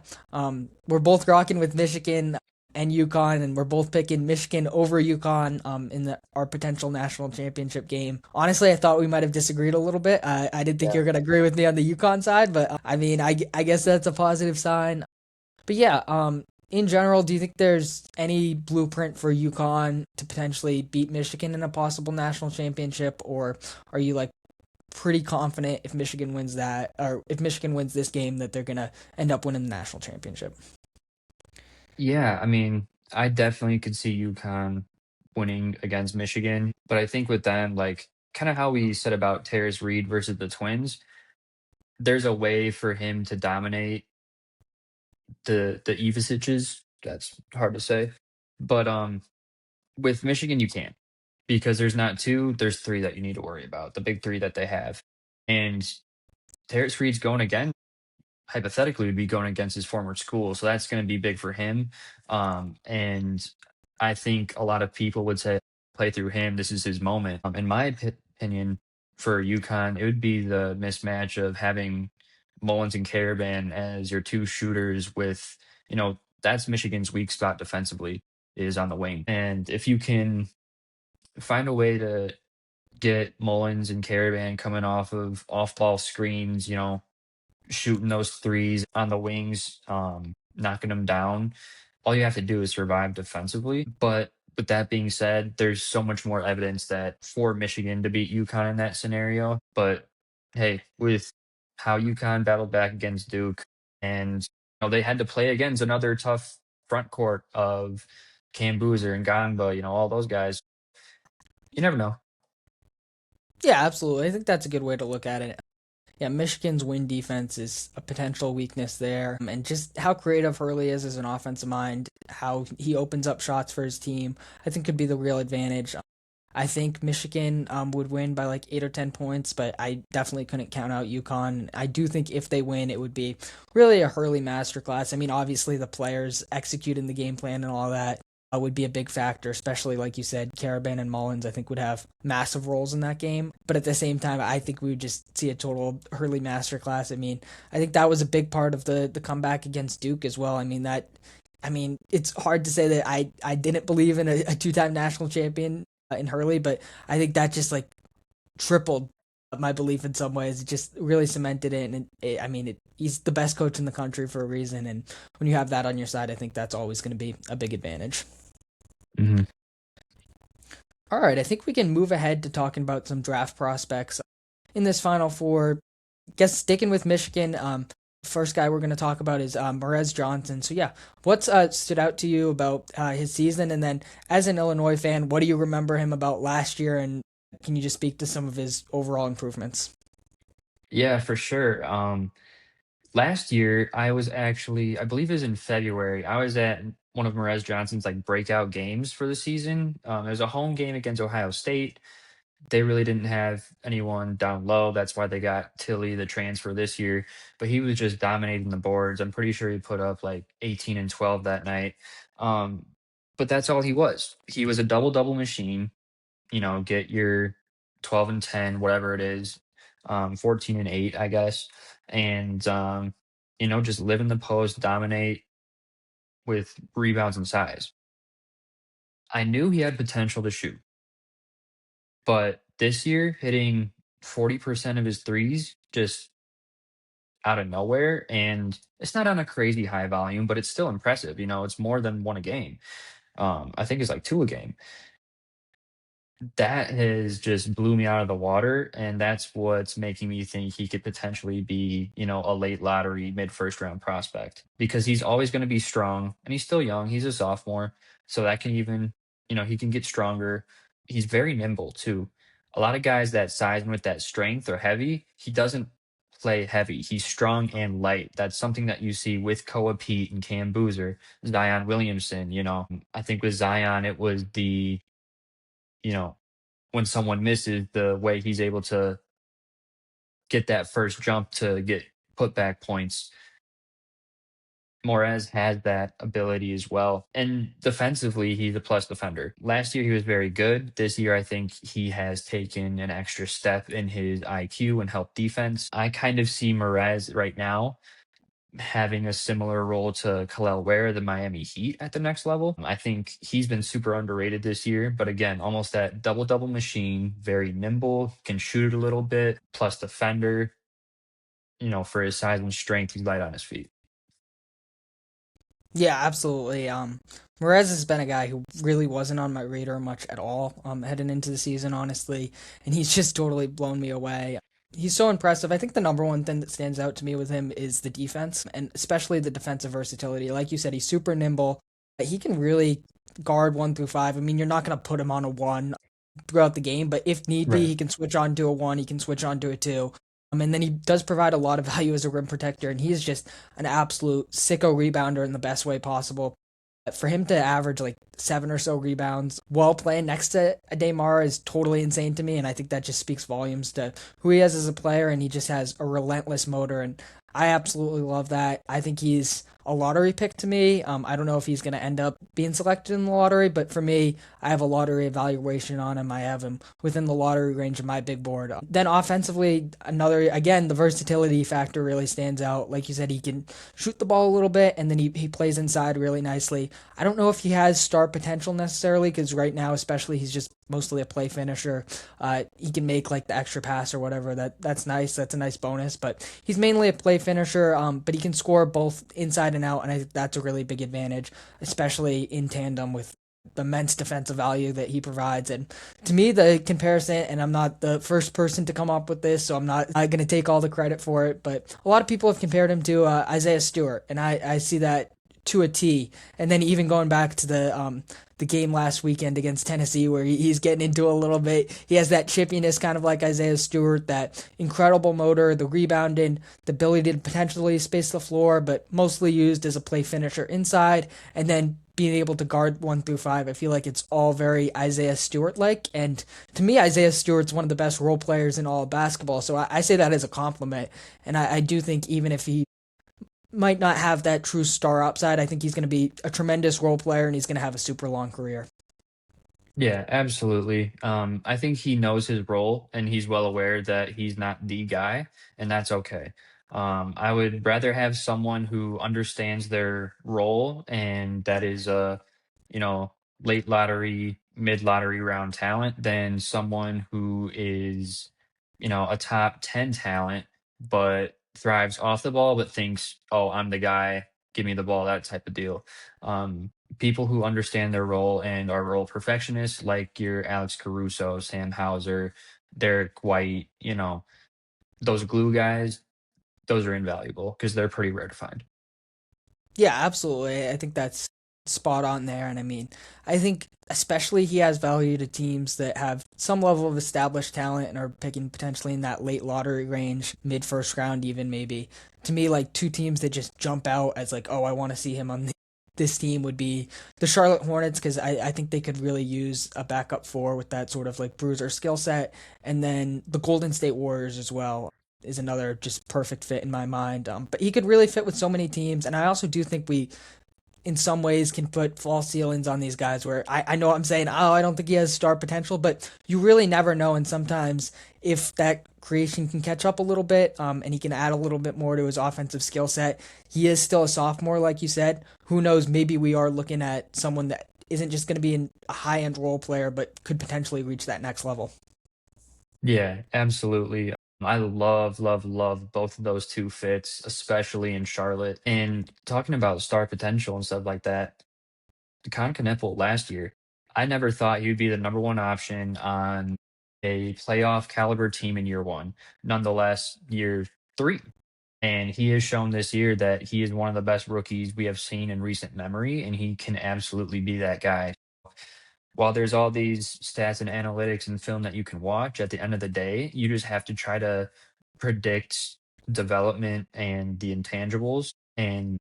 we're both rocking with Michigan and UConn, and we're both picking Michigan over UConn in our potential national championship game. Honestly, I thought we might have disagreed a little bit. I didn't think you Yeah. were going to agree with me on the UConn side, but I mean, I guess that's a positive sign. But yeah, in general, do you think there's any blueprint for UConn to potentially beat Michigan in a possible national championship, or are you like pretty confident if Michigan wins that, or if Michigan wins this game, that they're gonna end up winning the national championship? Yeah, I mean, I definitely could see UConn winning against Michigan, but I think with them, like kind of how we said about Terrace Reed versus the Twins, there's a way for him to dominate the Ivasiches. That's hard to say, but with Michigan, you can't, because there's not two, there's three that you need to worry about, the big three that they have. And Terrence Reed's going again, hypothetically, would be going against his former school. So that's going to be big for him. And I think a lot of people would say, play through him. This is his moment. In my opinion, for UConn, it would be the mismatch of having Mullins and Caravan as your two shooters with, that's Michigan's weak spot defensively, is on the wing. And if you can find a way to get Mullins and Caravan coming off of off ball screens, shooting those threes on the wings. knocking them down. All you have to do is survive defensively. But with that being said, there's so much more evidence that for Michigan to beat UConn in that scenario. But hey, with how UConn battled back against Duke, and they had to play against another tough front court of Cam Boozer and Gangba, all those guys. You never know. Yeah, absolutely. I think that's a good way to look at it. Yeah, Michigan's win defense is a potential weakness there. And just how creative Hurley is as an offensive mind, how he opens up shots for his team, I think could be the real advantage. I think Michigan would win by like 8 or 10 points, but I definitely couldn't count out UConn. I do think if they win, it would be really a Hurley masterclass. I mean, obviously the players executing the game plan and all that would be a big factor, especially like you said, Carabin and Mullins. I think would have massive roles in that game. But at the same time, I think we would just see a total Hurley masterclass. I mean, I think that was a big part of the comeback against Duke as well. I mean, it's hard to say that I didn't believe in a two-time national champion in Hurley, but I think that just like tripled my belief in some ways. It just really cemented it, and he's the best coach in the country for a reason. And when you have that on your side, I think that's always going to be a big advantage. Mm-hmm. All right, I think we can move ahead to talking about some draft prospects in this Final Four. Guess sticking with Michigan, first guy we're going to talk about is Morez Johnson. So yeah, what's stood out to you about his season? And then as an Illinois fan, what do you remember him about last year? And can you just speak to some of his overall improvements? Yeah, for sure. Last year, I believe it was in February, I was at one of Morez Johnson's like breakout games for the season. It was a home game against Ohio State. They really didn't have anyone down low. That's why they got Tilly, the transfer this year. But he was just dominating the boards. I'm pretty sure he put up like 18 and 12 that night. Um, but that's all he was. He was a double double machine. Get your 12 and 10, whatever it is, 14 and 8, I guess. And, just live in the post, dominate with rebounds and size. I knew he had potential to shoot, but this year hitting 40% of his threes just out of nowhere. And it's not on a crazy high volume, but it's still impressive. It's more than one a game. I think it's like two a game. That has just blew me out of the water, and that's what's making me think he could potentially be, a late lottery, mid first round prospect because he's always going to be strong and he's still young. He's a sophomore, so that can even, he can get stronger. He's very nimble too. A lot of guys that size and with that strength are heavy. He doesn't play heavy. He's strong and light. That's something that you see with Koa Pete and Cam Boozer, Zion Williamson. I think with Zion, it was you know, when someone misses, the way he's able to get that first jump to get putback points. Morez has that ability as well. And defensively, he's a plus defender. Last year, he was very good. This year, I think he has taken an extra step in his IQ and help defense. I kind of see Morez right now having a similar role to Khalil Ware, the Miami Heat at the next level. I think he's been super underrated this year, but again, almost that double-double machine, very nimble, can shoot it a little bit, plus defender, for his size and strength, he's light on his feet. Yeah, absolutely. Morez has been a guy who really wasn't on my radar much at all heading into the season, honestly, and he's just totally blown me away. He's so impressive. I think the number one thing that stands out to me with him is the defense, and especially the defensive versatility. Like you said, he's super nimble. He can really guard 1 through 5. I mean, you're not going to put him on a 1 throughout the game, but if need be, Right. he can switch on to a 1, he can switch on to a 2. And then he does provide a lot of value as a rim protector, and he's just an absolute sicko rebounder in the best way possible. For him to average like 7 or so rebounds while playing next to Ademar is totally insane to me, and I think that just speaks volumes to who he is as a player, and he just has a relentless motor, and I absolutely love that. I think he's a lottery pick to me. I don't know if he's going to end up being selected in the lottery, but for me, I have a lottery evaluation on him. I have him within the lottery range of my big board. Then offensively, again, the versatility factor really stands out. Like you said, he can shoot the ball a little bit, and then he plays inside really nicely. I don't know if he has star potential necessarily, because right now, especially, he's just mostly a play finisher. He can make like the extra pass or whatever. That's nice. That's a nice bonus. But he's mainly a play finisher. But he can score both inside inside and out, and I think that's a really big advantage, especially in tandem with the immense defensive value that he provides. And to me, the comparison, and I'm not the first person to come up with this, so I'm not going to take all the credit for it, but a lot of people have compared him to Isaiah Stewart, and I see that to a T. And then even going back to the game last weekend against Tennessee, where he's getting into a little bit, he has that chippiness, kind of like Isaiah Stewart, that incredible motor, the rebounding, the ability to potentially space the floor, but mostly used as a play finisher inside, and then being able to guard 1 through 5. I feel like it's all very Isaiah Stewart like. And to me, Isaiah Stewart's one of the best role players in all of basketball. So I say that as a compliment. And I do think even if he might not have that true star upside, I think he's going to be a tremendous role player and he's going to have a super long career. Yeah, absolutely. I think he knows his role and he's well aware that he's not the guy, and that's okay. I would rather have someone who understands their role and that is you know, late lottery, mid lottery round talent than someone who is, a top 10 talent, but thrives off the ball, but thinks, oh, I'm the guy, give me the ball, that type of deal. People who understand their role and are role perfectionists, like your Alex Caruso, Sam Hauser, Derek White, those glue guys, those are invaluable because they're pretty rare to find. Yeah, absolutely. I think that's spot on there. And I mean, I think especially he has value to teams that have some level of established talent and are picking potentially in that late lottery range, mid first round, even maybe. To me, like two teams that just jump out as like, oh, I want to see him on this team would be the Charlotte Hornets because I think they could really use a backup four with that sort of like bruiser skill set. And then the Golden State Warriors as well is another just perfect fit in my mind. But he could really fit with so many teams. And I also do think we in some ways can put false ceilings on these guys where I know I'm saying, oh, I don't think he has star potential, but you really never know. And sometimes if that creation can catch up a little bit, and he can add a little bit more to his offensive skill set, he is still a sophomore, like you said. Who knows? Maybe we are looking at someone that isn't just going to be a high end role player, but could potentially reach that next level. Yeah, absolutely. I love, love, love both of those two fits, especially in Charlotte. And talking about star potential and stuff like that, Con Knuckle last year, I never thought he'd be the number one option on a playoff caliber team in year one. Nonetheless, year three. And he has shown this year that he is one of the best rookies we have seen in recent memory, and he can absolutely be that guy. While there's all these stats and analytics and film that you can watch, at the end of the day, you just have to try to predict development and the intangibles. And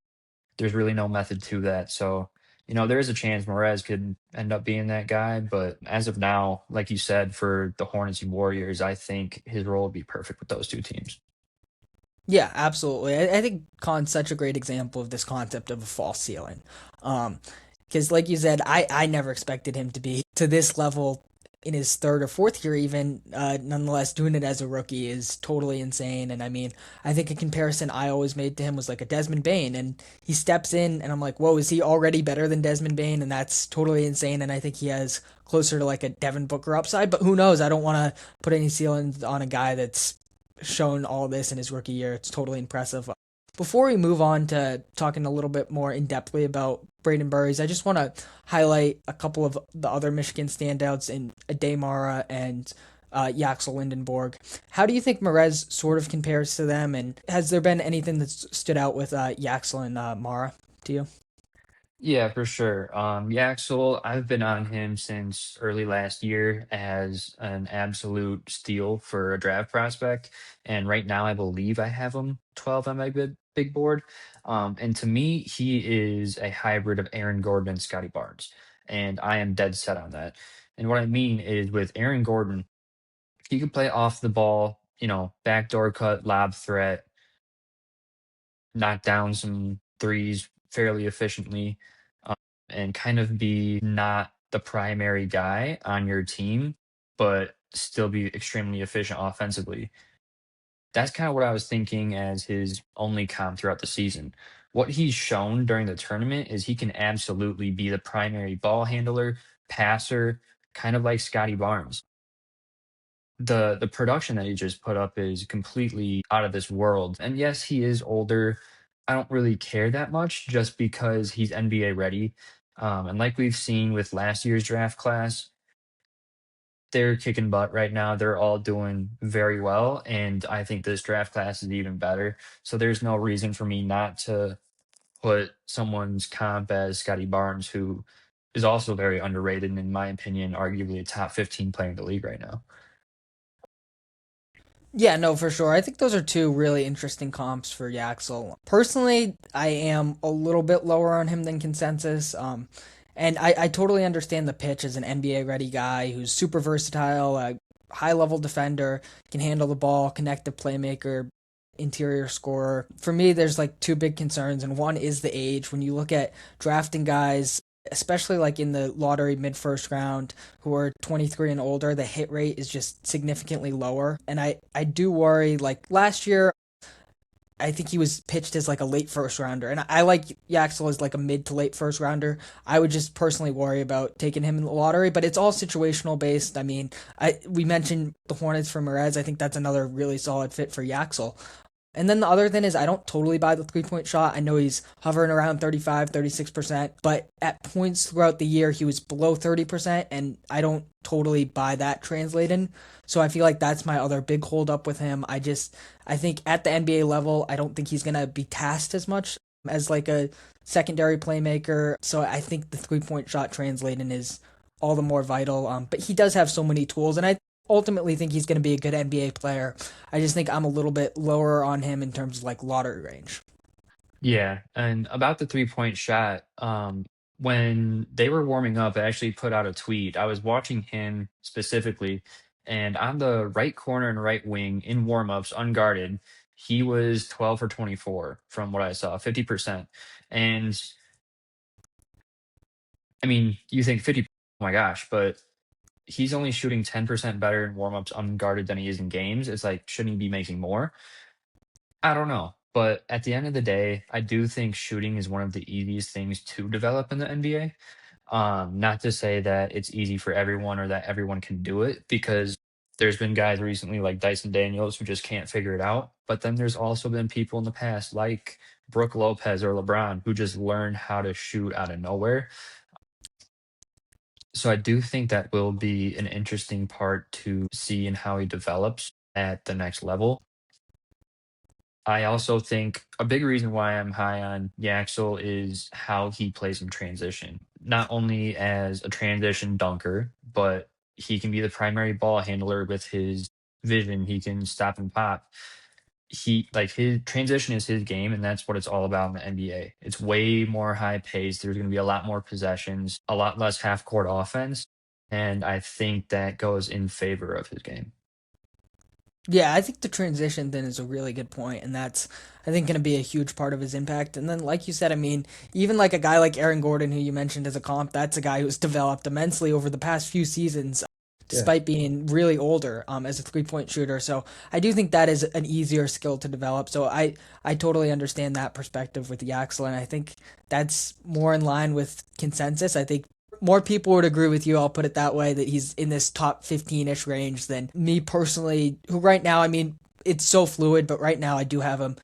there's really no method to that. So, there is a chance Morez could end up being that guy. But as of now, like you said, for the Hornets and Warriors, I think his role would be perfect with those two teams. Yeah, absolutely. I think Khan's such a great example of this concept of a false ceiling. Um, because like you said, I never expected him to be to this level in his third or fourth year, even. Nonetheless, doing it as a rookie is totally insane. And I mean, I think a comparison I always made to him was like a Desmond Bain, and he steps in, and I'm like, whoa, is he already better than Desmond Bain? And that's totally insane. And I think he has closer to like a Devin Booker upside, but who knows? I don't want to put any ceilings on a guy that's shown all this in his rookie year. It's totally impressive. Before we move on to talking a little bit more in depthly about Brayden Burries, I just want to highlight a couple of the other Michigan standouts in Ademara and Yaxel Lindenborg. How do you think Morez sort of compares to them, and has there been anything that's stood out with Yaxel and Mara to you? Yeah, for sure. Yaxel, I've been on him since early last year as an absolute steal for a draft prospect. And right now, I believe I have him 12 on my big board. And to me, he is a hybrid of Aaron Gordon and Scotty Barnes. And I am dead set on that. And what I mean is with Aaron Gordon, he can play off the ball, backdoor cut, lob threat, knock down some threes fairly efficiently, and kind of be not the primary guy on your team, but still be extremely efficient offensively. That's kind of what I was thinking as his only comp throughout the season. What he's shown during the tournament is he can absolutely be the primary ball handler, passer, kind of like Scotty Barnes. The production that he just put up is completely out of this world. And yes, he is older, I don't really care that much just because he's NBA ready. And like we've seen with last year's draft class, they're kicking butt right now. They're all doing very well. And I think this draft class is even better. So there's no reason for me not to put someone's comp as Scotty Barnes, who is also very underrated and, in my opinion, arguably a top 15 player in the league right now. Yeah, no, for sure. I think those are two really interesting comps for Yaxel. Personally, I am a little bit lower on him than consensus. And I totally understand the pitch as an NBA ready guy who's super versatile, a high level defender, can handle the ball, connective playmaker, interior scorer. For me, there's like two big concerns, and one is the age. When you look at drafting guys, especially like in the lottery mid first round, who are 23 and older, the hit rate is just significantly lower. And I do worry, like last year, I think he was pitched as like a late first rounder. And I like Yaxel as like a mid to late first rounder. I would just personally worry about taking him in the lottery, but it's all situational based. I mean, we mentioned the Hornets for Morez. I think that's another really solid fit for Yaxel. And then the other thing is, I don't totally buy the 3 point shot. I know he's hovering around 35, 36%, but at points throughout the year, he was below 30%, and I don't totally buy that translating. So I feel like that's my other big hold up with him. I think at the NBA level, I don't think he's going to be tasked as much as like a secondary playmaker. So I think the 3 point shot translating is all the more vital. But he does have so many tools, and I ultimately think he's going to be a good NBA player. I just think I'm a little bit lower on him in terms of like lottery range. Yeah, and about the 3-point shot, when they were warming up, I actually put out a tweet. I was watching him specifically, and on the right corner and right wing in warmups, unguarded, he was 12 for 24 from what I saw, 50%. And I mean, you think 50, oh my gosh, but he's only shooting 10% better in warmups unguarded than he is in games. It's like, shouldn't he be making more? I don't know. But at the end of the day, I do think shooting is one of the easiest things to develop in the NBA. Not to say that it's easy for everyone or that everyone can do it, because there's been guys recently like Dyson Daniels who just can't figure it out. But then there's also been people in the past like Brooke Lopez or LeBron who just learned how to shoot out of nowhere. So I do think that will be an interesting part to see in how he develops at the next level. I also think a big reason why I'm high on Yaxel is how he plays in transition. Not only as a transition dunker, but he can be the primary ball handler with his vision. He can stop and pop. He like his transition is his game, and that's what it's all about in the NBA. It's way more high paced. There's going to be a lot more possessions, a lot less half court offense, and I think that goes in favor of his game. Yeah, I think the transition then is a really good point, and that's I think going to be a huge part of his impact. And then, like you said, I mean, even like a guy like Aaron Gordon, who you mentioned as a comp, that's a guy who's developed immensely over the past few seasons, Yeah. despite being really older as a 3 point shooter. So I do think that is an easier skill to develop. So I totally understand that perspective with Yaxel, and I think that's more in line with consensus. I think more people would agree with you. I'll put it that way, that he's in this top 15-ish range than me personally, who right now, I mean, it's so fluid, but right now I do have him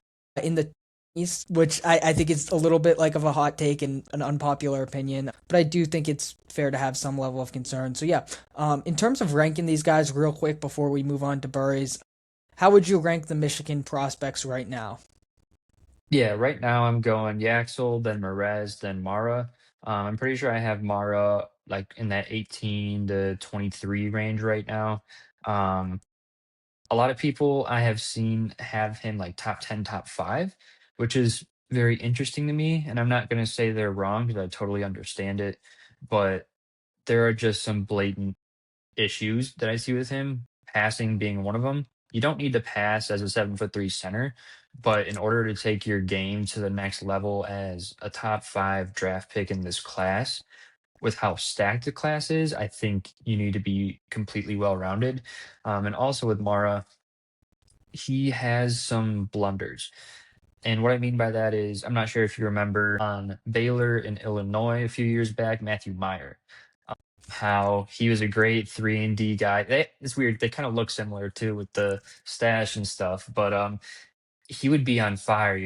in the East, which I think is a little bit like of a hot take and an unpopular opinion, but I do think it's fair to have some level of concern. So yeah, in terms of ranking these guys real quick before we move on to Burries, how would you rank the Michigan prospects right now? Yeah, right now I'm going Yaxel, then Morez, then Mara. I'm pretty sure I have Mara like in that 18 to 23 range right now. Um, a lot of people I have seen have him like top 10, top five, which is very interesting to me. And I'm not going to say they're wrong because I totally understand it. But there are just some blatant issues that I see with him, passing being one of them. You don't need to pass as a 7'3" center, but in order to take your game to the next level as a top five draft pick in this class, with how stacked the class is, I think you need to be completely well rounded. And also with Mara, he has some blunders. And what I mean by that is, I'm not sure if you remember on Baylor in Illinois a few years back, Matthew Meyer, how he was a great 3 and D guy. It's weird. They kind of look similar too with the stash and stuff. But he would be on fire,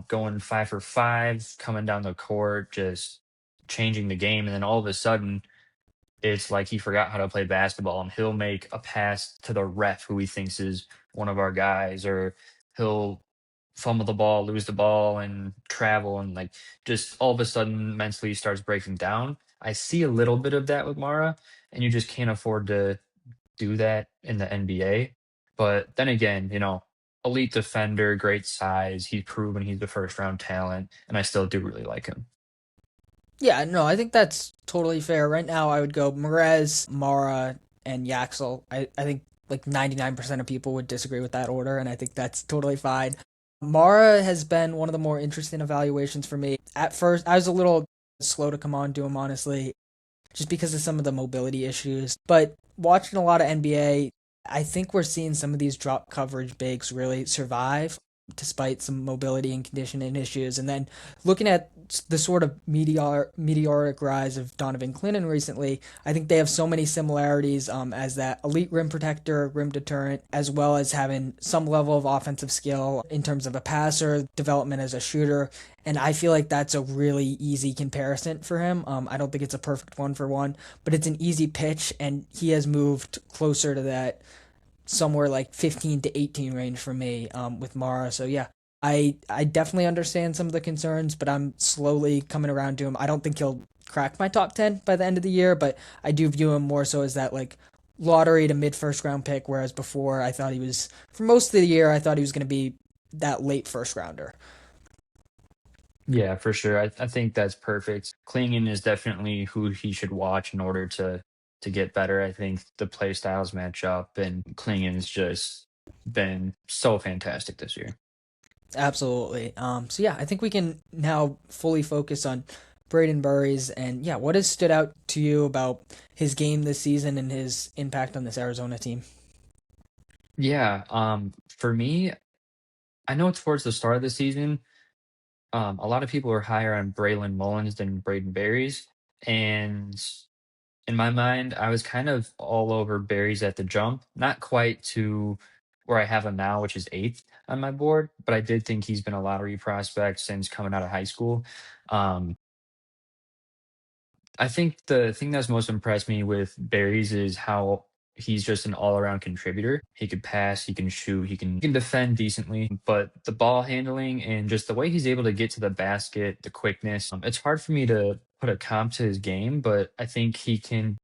going 5 for 5, coming down the court, just changing the game. And then all of a sudden, it's like he forgot how to play basketball and he'll make a pass to the ref who he thinks is one of our guys, or he'll fumble the ball, lose the ball, and travel. And like just all of a sudden, mentally he starts breaking down. I see a little bit of that with Mara, and you just can't afford to do that in the NBA. But then again, elite defender, great size. He's proven he's the first round talent, and I still do really like him. Yeah, no, I think that's totally fair. Right now, I would go Morez, Mara, and Yaxel. I think like 99% of people would disagree with that order, and I think that's totally fine. Mara has been one of the more interesting evaluations for me. At first, I was a little slow to come on to him, honestly, just because of some of the mobility issues. But watching a lot of NBA, I think we're seeing some of these drop coverage bigs really survive despite some mobility and conditioning issues. And then looking at the sort of meteoric rise of Donovan Clinton recently, I think they have so many similarities as that elite rim protector, rim deterrent, as well as having some level of offensive skill in terms of a passer, development as a shooter. And I feel like that's a really easy comparison for him. I don't think it's a perfect one for one, but it's an easy pitch, and he has moved closer to that somewhere like 15 to 18 range for me with Mara. So yeah, I definitely understand some of the concerns, but I'm slowly coming around to him. I don't think he'll crack my top 10 by the end of the year, but I do view him more so as that like lottery to mid first round pick, whereas before I thought he was, for most of the year, I thought he was going to be that late first rounder. Yeah, for sure. I think that's perfect. Klingon is definitely who he should watch in order to get better. I think the play styles match up, and Klingon's just been so fantastic this year. Absolutely. So yeah, I think we can now fully focus on Brayden Burries and yeah, what has stood out to you about his game this season and his impact on this Arizona team? Yeah, for me, I know towards the start of the season, a lot of people are higher on Braylon Mullins than Brayden Berries, and in my mind, I was kind of all over Berries at the jump, not quite to where I have him now, which is eighth on my board, but I did think he's been a lottery prospect since coming out of high school. Um, I think the thing that's most impressed me with Berries is how he's just an all-around contributor. He could pass, he can shoot, he can defend decently, but the ball handling and just the way he's able to get to the basket, the quickness, it's hard for me to put a comp to his game, but I think he can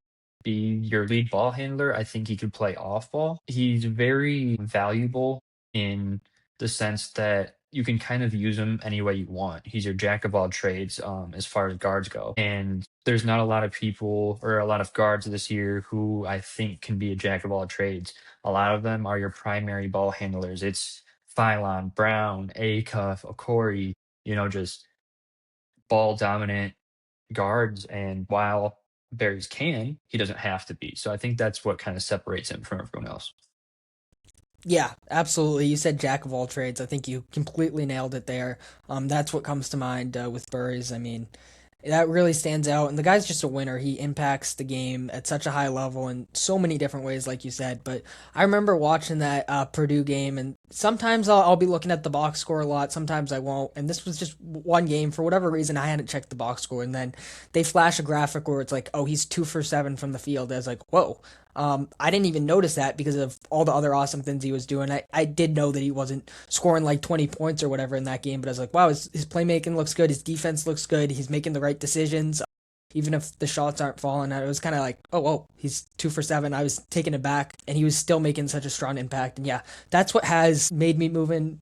be your lead ball handler. I think he could play off ball. He's very valuable in the sense that you can kind of use him any way you want. He's your jack of all trades as far as guards go. And there's not a lot of people or a lot of guards this year who I think can be a jack of all trades. A lot of them are your primary ball handlers. It's Phylon, Brown, Acuff, Okori, just ball dominant guards. And while Berries can, he doesn't have to be. So I think that's what kind of separates him from everyone else. Yeah, absolutely. You said jack of all trades. I think you completely nailed it there. That's what comes to mind with Burries. I mean, that really stands out. And the guy's just a winner. He impacts the game at such a high level in so many different ways, like you said. But I remember watching that Purdue game, and sometimes I'll be looking at the box score a lot. Sometimes I won't. And this was just one game. For whatever reason, I hadn't checked the box score. And then they flash a graphic where it's like, oh, he's 2 for 7 from the field. I was like, whoa. I didn't even notice that because of all the other awesome things he was doing. I did know that he wasn't scoring like 20 points or whatever in that game, but I was like, wow, his playmaking looks good. His defense looks good. He's making the right decisions. Even if the shots aren't falling, it was kind of like, oh, whoa, he's 2 for 7. I was taken aback, and he was still making such a strong impact. And yeah, that's what has made me move him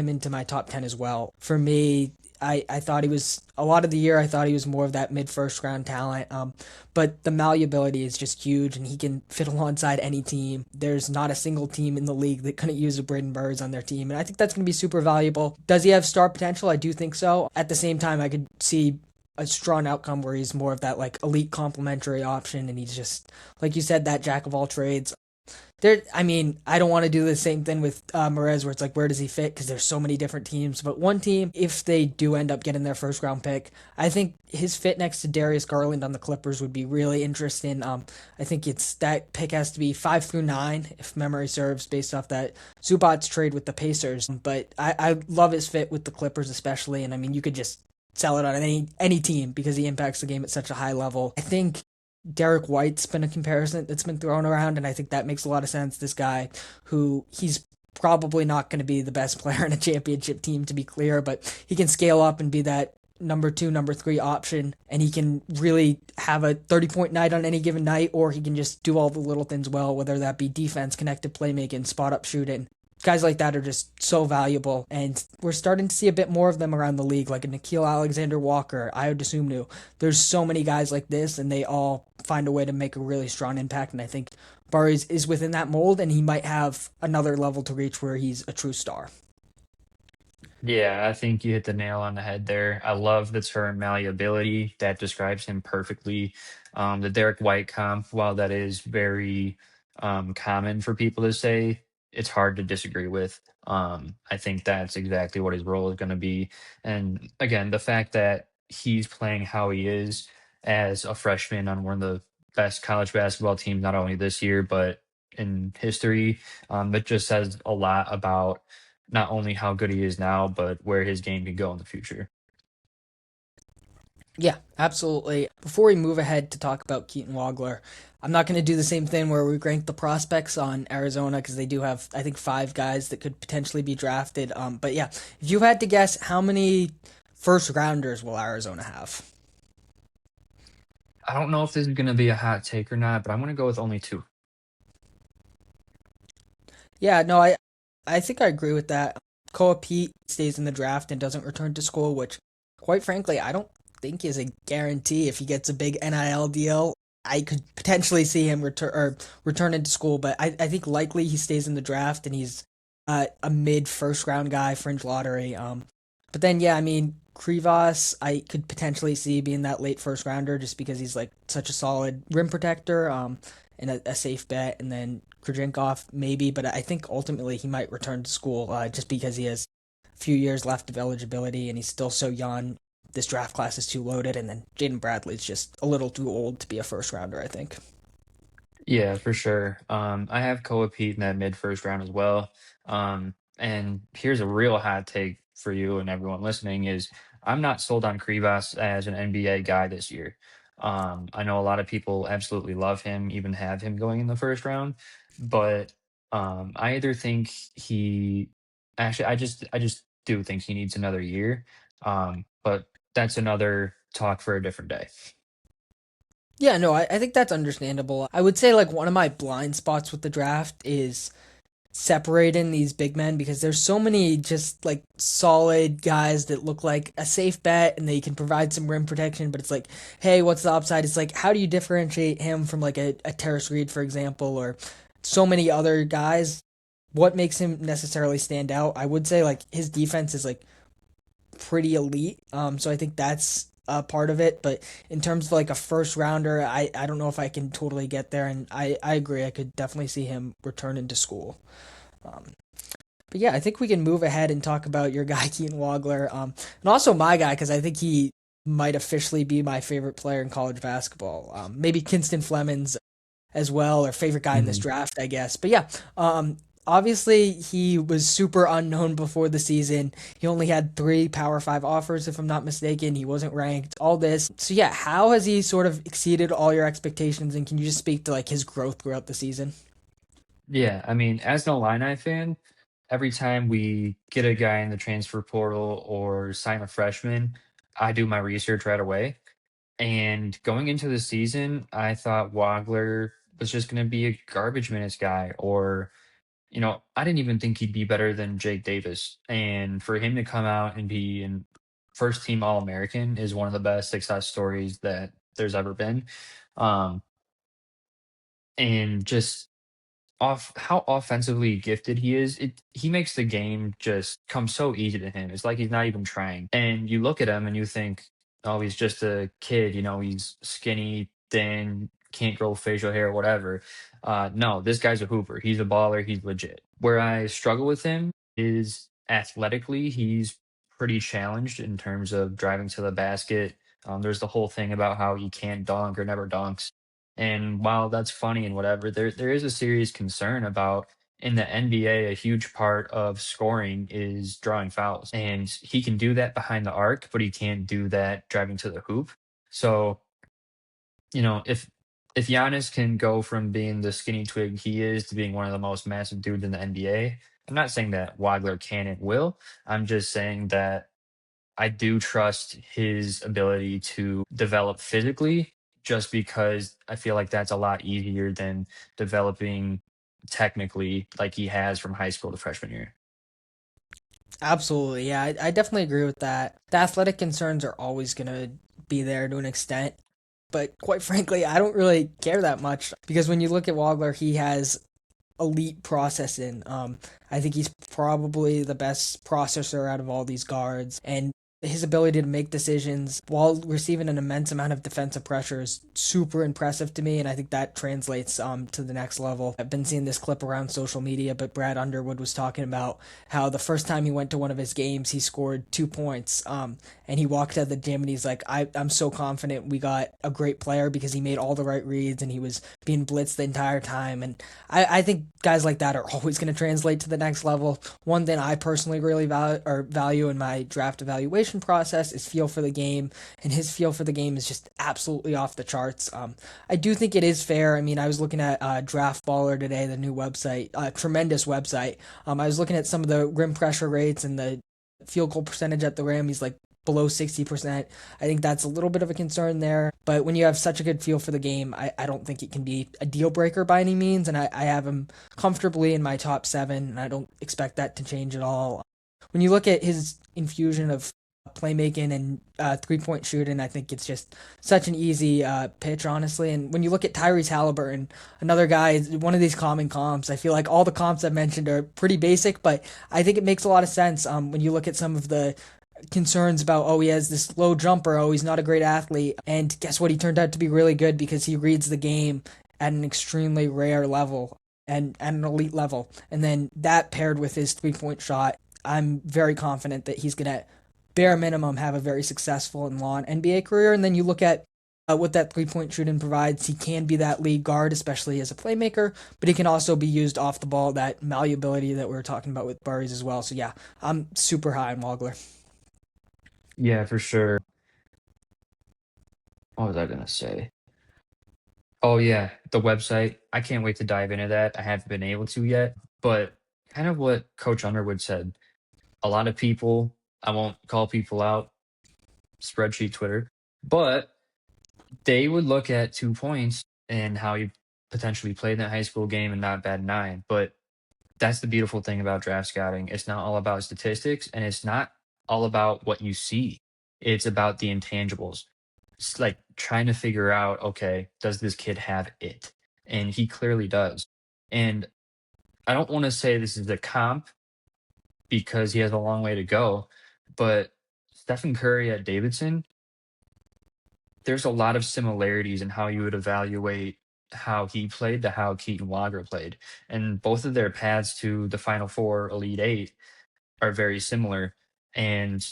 into my top 10 as well. For me, I thought he was a lot of the year. I thought he was more of that mid first round talent. But the malleability is just huge, and he can fit alongside any team. There's not a single team in the league that couldn't use a Brayden Burries on their team, and I think that's going to be super valuable. Does he have star potential? I do think so. At the same time, I could see a strong outcome where he's more of that like elite complementary option, and he's just like you said, that jack of all trades. I mean, I don't want to do the same thing with Morez, where it's like, where does he fit? Because there's so many different teams. But one team, if they do end up getting their first round pick, I think his fit next to Darius Garland on the Clippers would be really interesting. I think it's that pick has to be 5 through 9, if memory serves, based off that Zubac's trade with the Pacers. But I love his fit with the Clippers, especially. And I mean, you could just sell it on any team because he impacts the game at such a high level. I think Derek White's been a comparison that's been thrown around, and I think that makes a lot of sense. This guy, who he's probably not going to be the best player in a championship team, to be clear, but he can scale up and be that number two, number three option, and he can really have a 30-point night on any given night, or he can just do all the little things well, whether that be defense, connected playmaking, spot up shooting. Guys like that are just so valuable, and we're starting to see a bit more of them around the league, like a Nikhil Alexander-Walker, Ayo Dosunmu. There's so many guys like this, and they all find a way to make a really strong impact, and I think Burries is within that mold, and he might have another level to reach where he's a true star. Yeah, I think you hit the nail on the head there. I love the term malleability. That describes him perfectly. The Derek White comp, while that is very common for people to say, it's hard to disagree with. I think that's exactly what his role is going to be. And again, the fact that he's playing how he is as a freshman on one of the best college basketball teams, not only this year, but in history, it just says a lot about not only how good he is now, but where his game can go in the future. Yeah, absolutely. Before we move ahead to talk about Keaton Wagler, I'm not going to do the same thing where we rank the prospects on Arizona because they do have, I think, 5 guys that could potentially be drafted. But yeah, if you had to guess, how many first rounders will Arizona have? I don't know if this is going to be a hot take or not, but I'm going to go with only two. Yeah, no, I think I agree with that. Koa Pete stays in the draft and doesn't return to school, which, quite frankly, I don't think is a guarantee. If he gets a big NIL deal, I could potentially see him return into school, but I think likely he stays in the draft and he's a mid first round guy, fringe lottery. But then yeah, I mean Krivas, I could potentially see being that late first rounder just because he's like such a solid rim protector, and a safe bet. And then Krajenkov maybe, but I think ultimately he might return to school just because he has a few years left of eligibility and he's still so young. This draft class is too loaded, and then Jaden Bradley's just a little too old to be a first rounder, I think. Yeah, for sure. I have Koa Pete in that mid first round as well. And here's a real hot take for you and everyone listening is I'm not sold on Krivas as an NBA guy this year. I know a lot of people absolutely love him, even have him going in the first round, but I either think he actually I just do think he needs another year. But that's another talk for a different day. Yeah, no, I think that's understandable. I would say like one of my blind spots with the draft is separating these big men because there's so many just like solid guys that look like a safe bet and they can provide some rim protection, but it's like, hey, what's the upside? It's like, how do you differentiate him from like a Terrace Reed, for example, or so many other guys? What makes him necessarily stand out? I would say like his defense is like pretty elite. So I think that's a part of it. But in terms of like a first rounder, I don't know if I can totally get there. And I agree. I could definitely see him returning to school. Um, but yeah, I think we can move ahead and talk about your guy, Keaton Wagler. And also my guy, because I think he might officially be my favorite player in college basketball. Maybe Kinston Flemings as well, or favorite guy in this draft, I guess. But yeah, obviously he was super unknown before the season. He only had 3 Power 5 offers, if I'm not mistaken. He wasn't ranked. All this. So yeah, how has he sort of exceeded all your expectations? And can you just speak to like his growth throughout the season? Yeah, I mean, as an Illini fan, every time we get a guy in the transfer portal or sign a freshman, I do my research right away. And going into the season, I thought Wagler was just going to be a garbage minutes guy, or, I didn't even think he'd be better than Jake Davis. And for him to come out and be an first team All American is one of the best success stories that there's ever been. Um, and just off how offensively gifted he is, he makes the game just come so easy to him. It's like he's not even trying. And you look at him and you think, oh, he's just a kid, he's skinny, thin, can't grow facial hair, whatever. No, this guy's a hooper. He's a baller. He's legit. Where I struggle with him is athletically. He's pretty challenged in terms of driving to the basket. There's the whole thing about how he can't dunk or never dunks. And while that's funny and whatever, there is a serious concern about in the NBA, a huge part of scoring is drawing fouls. And he can do that behind the arc, but he can't do that driving to the hoop. So, if Giannis can go from being the skinny twig he is to being one of the most massive dudes in the NBA, I'm not saying that Wagler can and will. I'm just saying that I do trust his ability to develop physically just because I feel like that's a lot easier than developing technically like he has from high school to freshman year. Absolutely, yeah, I definitely agree with that. The athletic concerns are always going to be there to an extent, but quite frankly, I don't really care that much because when you look at Wagler, he has elite processing. I think he's probably the best processor out of all these guards, and his ability to make decisions while receiving an immense amount of defensive pressure is super impressive to me, and I think that translates to the next level. I've been seeing this clip around social media, but Brad Underwood was talking about how the first time he went to one of his games, he scored 2 points, and he walked out of the gym and he's like, I'm so confident we got a great player because he made all the right reads and he was being blitzed the entire time. And I think guys like that are always going to translate to the next level. One thing I personally really value in my draft evaluation process is feel for the game, and his feel for the game is just absolutely off the charts. I do think it is fair. I mean, I was looking at Draft Baller today, the new website, tremendous website. I was looking at some of the rim pressure rates and the field goal percentage at the rim. He's like below 60%. I think that's a little bit of a concern there. But when you have such a good feel for the game, I don't think it can be a deal breaker by any means. And I have him comfortably in my top 7, and I don't expect that to change at all. When you look at his infusion of playmaking and 3-point shooting, I think it's just such an easy pitch, honestly. And when you look at Tyrese Halliburton, another guy, one of these common comps, I feel like all the comps I've mentioned are pretty basic, but I think it makes a lot of sense when you look at some of the concerns about, oh, he has this low jumper, oh, he's not a great athlete. And guess what? He turned out to be really good because he reads the game at an extremely rare level and at an elite level. And then that paired with his 3-point shot, I'm very confident that he's going to, bare minimum, have a very successful and long NBA career. And then you look at what that 3-point shooting provides. He can be that lead guard, especially as a playmaker, but he can also be used off the ball, that malleability that we were talking about with Burries as well. So yeah, I'm super high on Wagler. Yeah, for sure. What was I gonna say? Oh yeah, the website. I can't wait to dive into that. I haven't been able to yet, but kind of what Coach Underwood said. A lot of people, I won't call people out, spreadsheet Twitter, but they would look at 2 points and how you potentially played in that high school game and not bat 9. But that's the beautiful thing about draft scouting. It's not all about statistics and it's not all about what you see. It's about the intangibles. It's like trying to figure out, okay, does this kid have it? And he clearly does. And I don't want to say this is a comp because he has a long way to go, but Stephen Curry at Davidson, there's a lot of similarities in how you would evaluate how he played to how Keaton Wagler played. And both of their paths to the Final Four, Elite Eight are very similar. And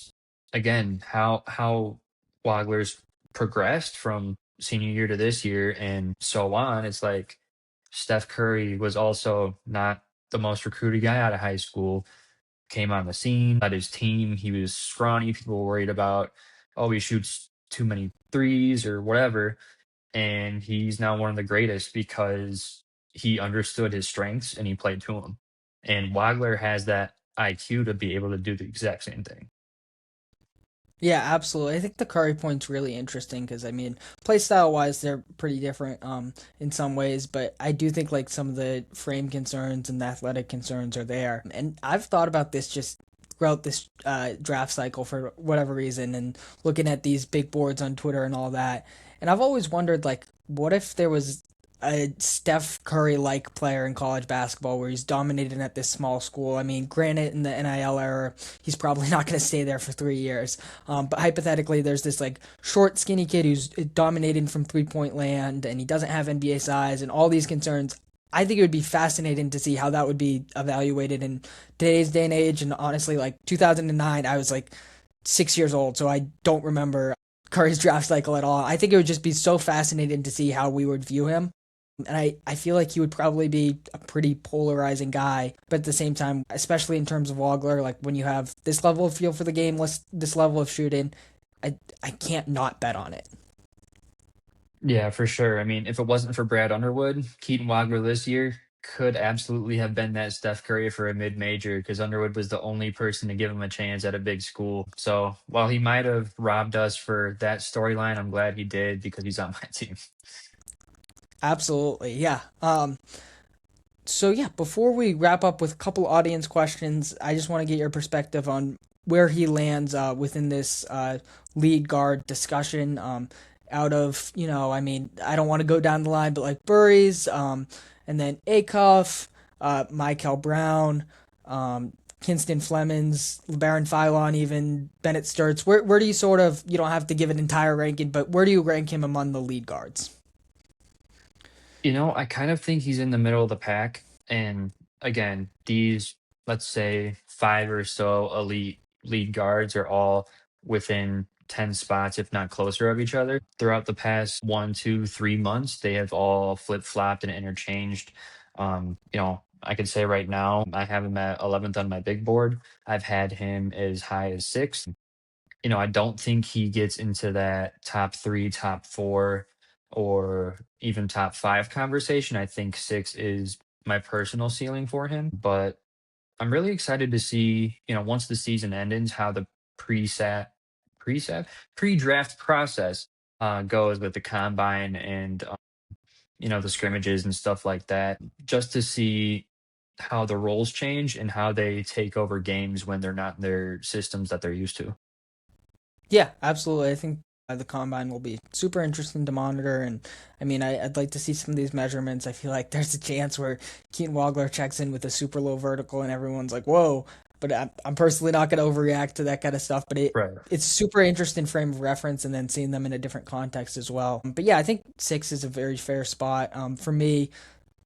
again, how Wagler's progressed from senior year to this year and so on, it's like Steph Curry was also not the most recruited guy out of high school, came on the scene, led his team. He was scrawny. People were worried about, oh, he shoots too many threes or whatever. And he's now one of the greatest because he understood his strengths and he played to them. And Wagler has that IQ to be able to do the exact same thing. Yeah, absolutely. I think the Curry point's really interesting because I mean, play style wise, they're pretty different in some ways, but I do think like some of the frame concerns and the athletic concerns are there. And I've thought about this just throughout this draft cycle for whatever reason, and looking at these big boards on Twitter and all that. And I've always wondered like, what if there was a Steph Curry-like player in college basketball where he's dominating at this small school. I mean, granted, in the NIL era, he's probably not going to stay there for 3 years. But hypothetically, there's this like short, skinny kid who's dominating from three-point land, and he doesn't have NBA size, and all these concerns. I think it would be fascinating to see how that would be evaluated in today's day and age. And honestly, like 2009, I was like 6 years old, so I don't remember Curry's draft cycle at all. I think it would just be so fascinating to see how we would view him. And I feel like he would probably be a pretty polarizing guy. But at the same time, especially in terms of Wagler, like when you have this level of feel for the game, this level of shooting, I can't not bet on it. Yeah, for sure. I mean, if it wasn't for Brad Underwood, Keaton Wagler this year could absolutely have been that Steph Curry for a mid-major because Underwood was the only person to give him a chance at a big school. So while he might have robbed us for that storyline, I'm glad he did because he's on my team. Absolutely, yeah. So yeah, before we wrap up with a couple audience questions, I just want to get your perspective on where he lands within this lead guard discussion. Out of I mean, I don't want to go down the line, but like Burries, and then Acuff, Michael Brown, Kinston Flemings, LeBaron Philon, even Bennett Sturts. Where do you sort of, you don't have to give an entire ranking, but where do you rank him among the lead guards? I kind of think he's in the middle of the pack. And again, these, let's say, five or so elite lead guards are all within 10 spots, if not closer of each other. Throughout the past 1, 2, 3 months, they have all flip flopped and interchanged. I could say right now, I have him at 11th on my big board. I've had him as high as sixth. I don't think he gets into that top three, top four, or even top five conversation. I think six is my personal ceiling for him, but I'm really excited to see, once the season ends, how the preset, preset, pre-draft process goes with the combine and, the scrimmages and stuff like that, just to see how the roles change and how they take over games when they're not in their systems that they're used to. Yeah, absolutely. I think the combine will be super interesting to monitor, and I mean, I'd like to see some of these measurements. I feel like there's a chance where Keaton Wagler checks in with a super low vertical, and everyone's like, "Whoa!" But I'm personally not going to overreact to that kind of stuff. But Right. it's super interesting frame of reference, and then seeing them in a different context as well. But yeah, I think six is a very fair spot for me.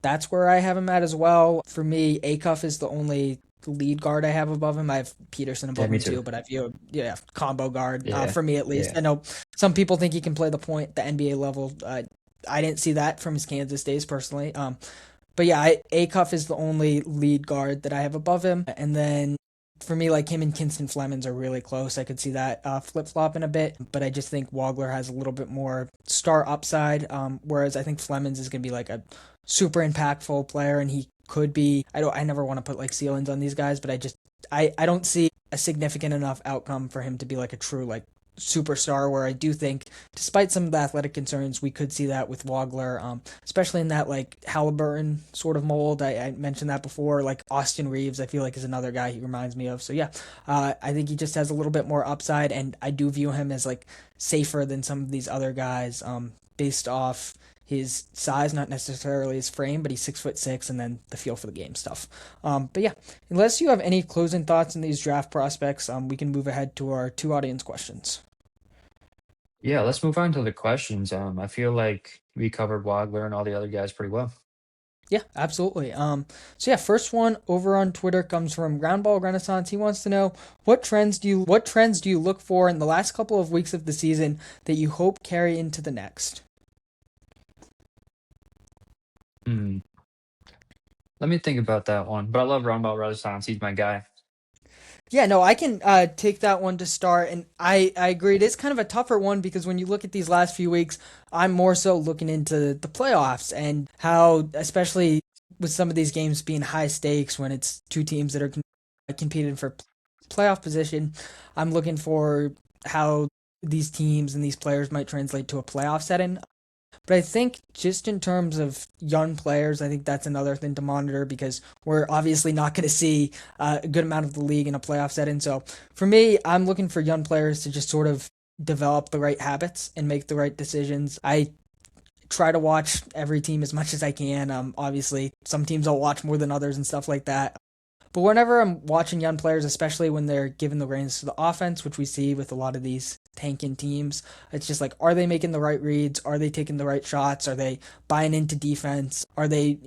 That's where I have him at as well. For me, Acuff is the only lead guard I have above him. I have Peterson Yeah, above me him too. too, but I view combo guard Yeah. for me at least. Yeah. I know some people think he can play the NBA level. I didn't see that from his Kansas days personally. But yeah, Acuff is the only lead guard that I have above him, and then for me, like him and Kinston Flemings are really close. I could see that flip flopping a bit, but I just think Wagler has a little bit more star upside. Whereas I think Flemings is going to be like a super impactful player, and he could be. I never want to put like ceilings on these guys, but I don't see a significant enough outcome for him to be like a true like superstar. Where I do think, despite some of the athletic concerns, we could see that with Wagler, especially in that like Halliburton sort of mold. I mentioned that before. Like Austin Reeves, I feel like is another guy he reminds me of. So yeah, I think he just has a little bit more upside, and I do view him as like safer than some of these other guys, based off his size, not necessarily his frame, but he's 6'6", and then the feel for the game stuff. But yeah, unless you have any closing thoughts on these draft prospects, we can move ahead to our two audience questions. Yeah, let's move on to the questions. I feel like we covered Wagler and all the other guys pretty well. Yeah, absolutely. So yeah, first one over on Twitter comes from Groundball Renaissance. He wants to know what trends do you look for in the last couple of weeks of the season that you hope carry into the next? Hmm. Let me think about that one. But I love Roundball Renaissance. He's my guy. Yeah, no, I can take that one to start, and I agree. It is kind of a tougher one because when you look at these last few weeks, I'm more so looking into the playoffs and how, especially with some of these games being high stakes when it's two teams that are competing for playoff position, I'm looking for how these teams and these players might translate to a playoff setting. But I think just in terms of young players, I think that's another thing to monitor because we're obviously not going to see a good amount of the league in a playoff setting. So for me, I'm looking for young players to just sort of develop the right habits and make the right decisions. I try to watch every team as much as I can. Obviously, some teams I'll watch more than others and stuff like that. But whenever I'm watching young players, especially when they're given the reins to the offense, which we see with a lot of these tanking teams, it's just like, are they making the right reads? Are they taking the right shots? Are they buying into defense? Are they,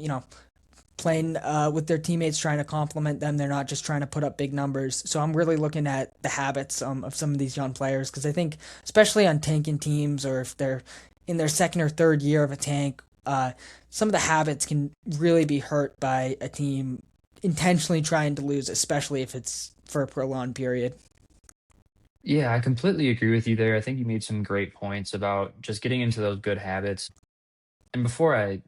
playing with their teammates, trying to complement them? They're not just trying to put up big numbers. So I'm really looking at the habits of some of these young players because I think, especially on tanking teams or if they're in their second or third year of a tank, some of the habits can really be hurt by a team intentionally trying to lose, especially if it's for a prolonged period. Yeah, I completely agree with you there. I think you made some great points about just getting into those good habits. And before I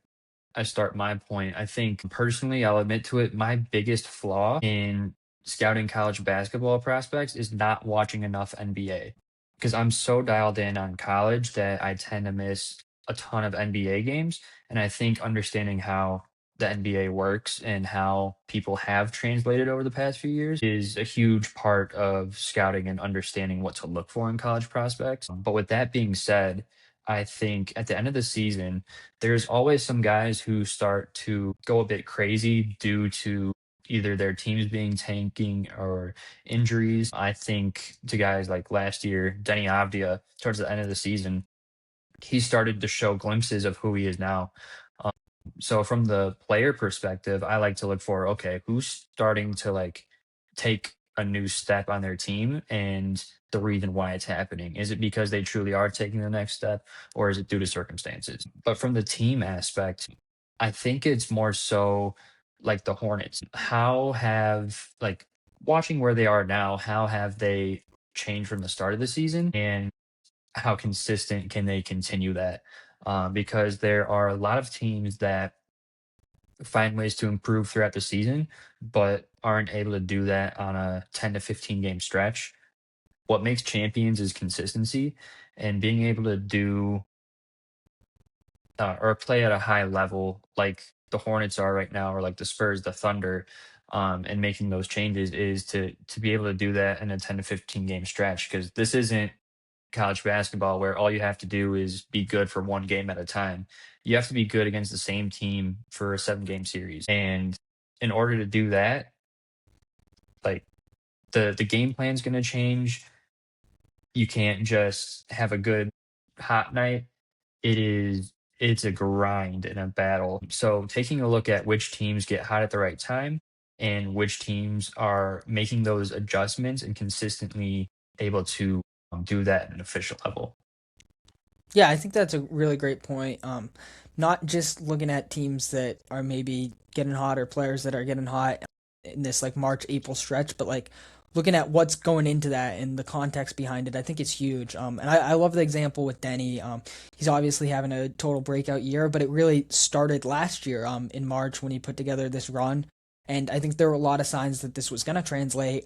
start my point, I think personally, I'll admit to it, my biggest flaw in scouting college basketball prospects is not watching enough NBA. Because I'm so dialed in on college that I tend to miss a ton of NBA games. And I think understanding how the NBA works and how people have translated over the past few years is a huge part of scouting and understanding what to look for in college prospects. But with that being said, I think at the end of the season, there's always some guys who start to go a bit crazy due to either their teams being tanking or injuries. I think to guys like last year, Denny Avdia, towards the end of the season, he started to show glimpses of who he is now. Um, so from the player perspective, I like to look for, okay, who's starting to like take a new step on their team and the reason why it's happening. Is it because they truly are taking the next step or is it due to circumstances? But from the team aspect, I think it's more so like the Hornets. How have like watching where they are now, how have they changed from the start of the season? And how consistent can they continue that? Because there are a lot of teams that find ways to improve throughout the season, but aren't able to do that on a 10 to 15 game stretch. What makes champions is consistency and being able to do or play at a high level like the Hornets are right now, or like the Spurs, the Thunder, and making those changes is to be able to do that in a 10 to 15 game stretch. Because this isn't college basketball where all you have to do is be good for one game at a time. You have to be good against the same team for a 7 game series. And in order to do that, like the game plan's going to change. You can't just have a good hot night. It's a grind and a battle. So taking a look at which teams get hot at the right time and which teams are making those adjustments and consistently able to do that at an official level. Yeah, I think that's a really great point. Not just looking at teams that are maybe getting hot or players that are getting hot in this like March, April stretch, but like looking at what's going into that and the context behind it, I think it's huge. And I love the example with Denny. He's obviously having a total breakout year, but it really started last year in March when he put together this run. And I think there were a lot of signs that this was going to translate.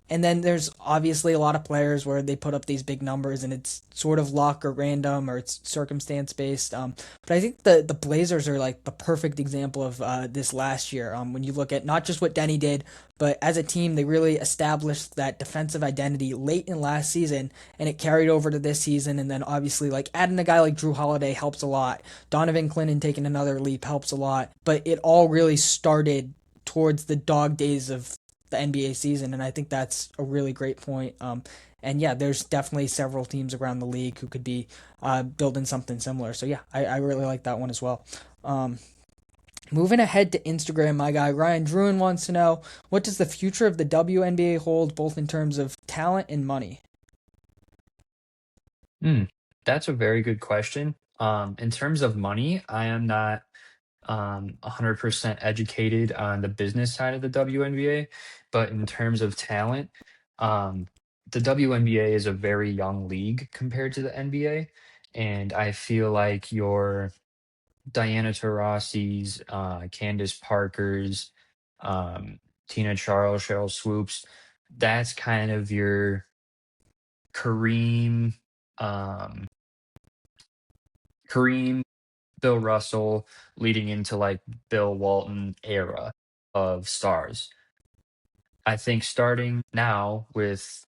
And then there's obviously a lot of players where they put up these big numbers and it's sort of luck or random or it's circumstance based. But I think the Blazers are like the perfect example of this last year. When you look at not just what Denny did, but as a team, they really established that defensive identity late in last season and it carried over to this season. And then obviously, like adding a guy like Drew Holiday helps a lot. Donovan Clinton taking another leap helps a lot. But it all really started towards the dog days of the NBA season, and I think that's a really great point. And yeah, there's definitely several teams around the league who could be building something similar. So yeah, I really like that one as well. Um, Moving ahead to Instagram, my guy Ryan Druin wants to know, what does the future of the WNBA hold, both in terms of talent and money? Hmm, that's a very good question. In terms of money, I am not 100% educated on the business side of the WNBA, but in terms of talent, um, the WNBA is a very young league compared to the NBA, and I feel like your Diana Taurasi's, Candace Parker's, um, Tina Charles, Cheryl Swoops, that's kind of your Kareem, um, Kareem, Bill Russell, leading into like Bill Walton era of stars. I think starting now with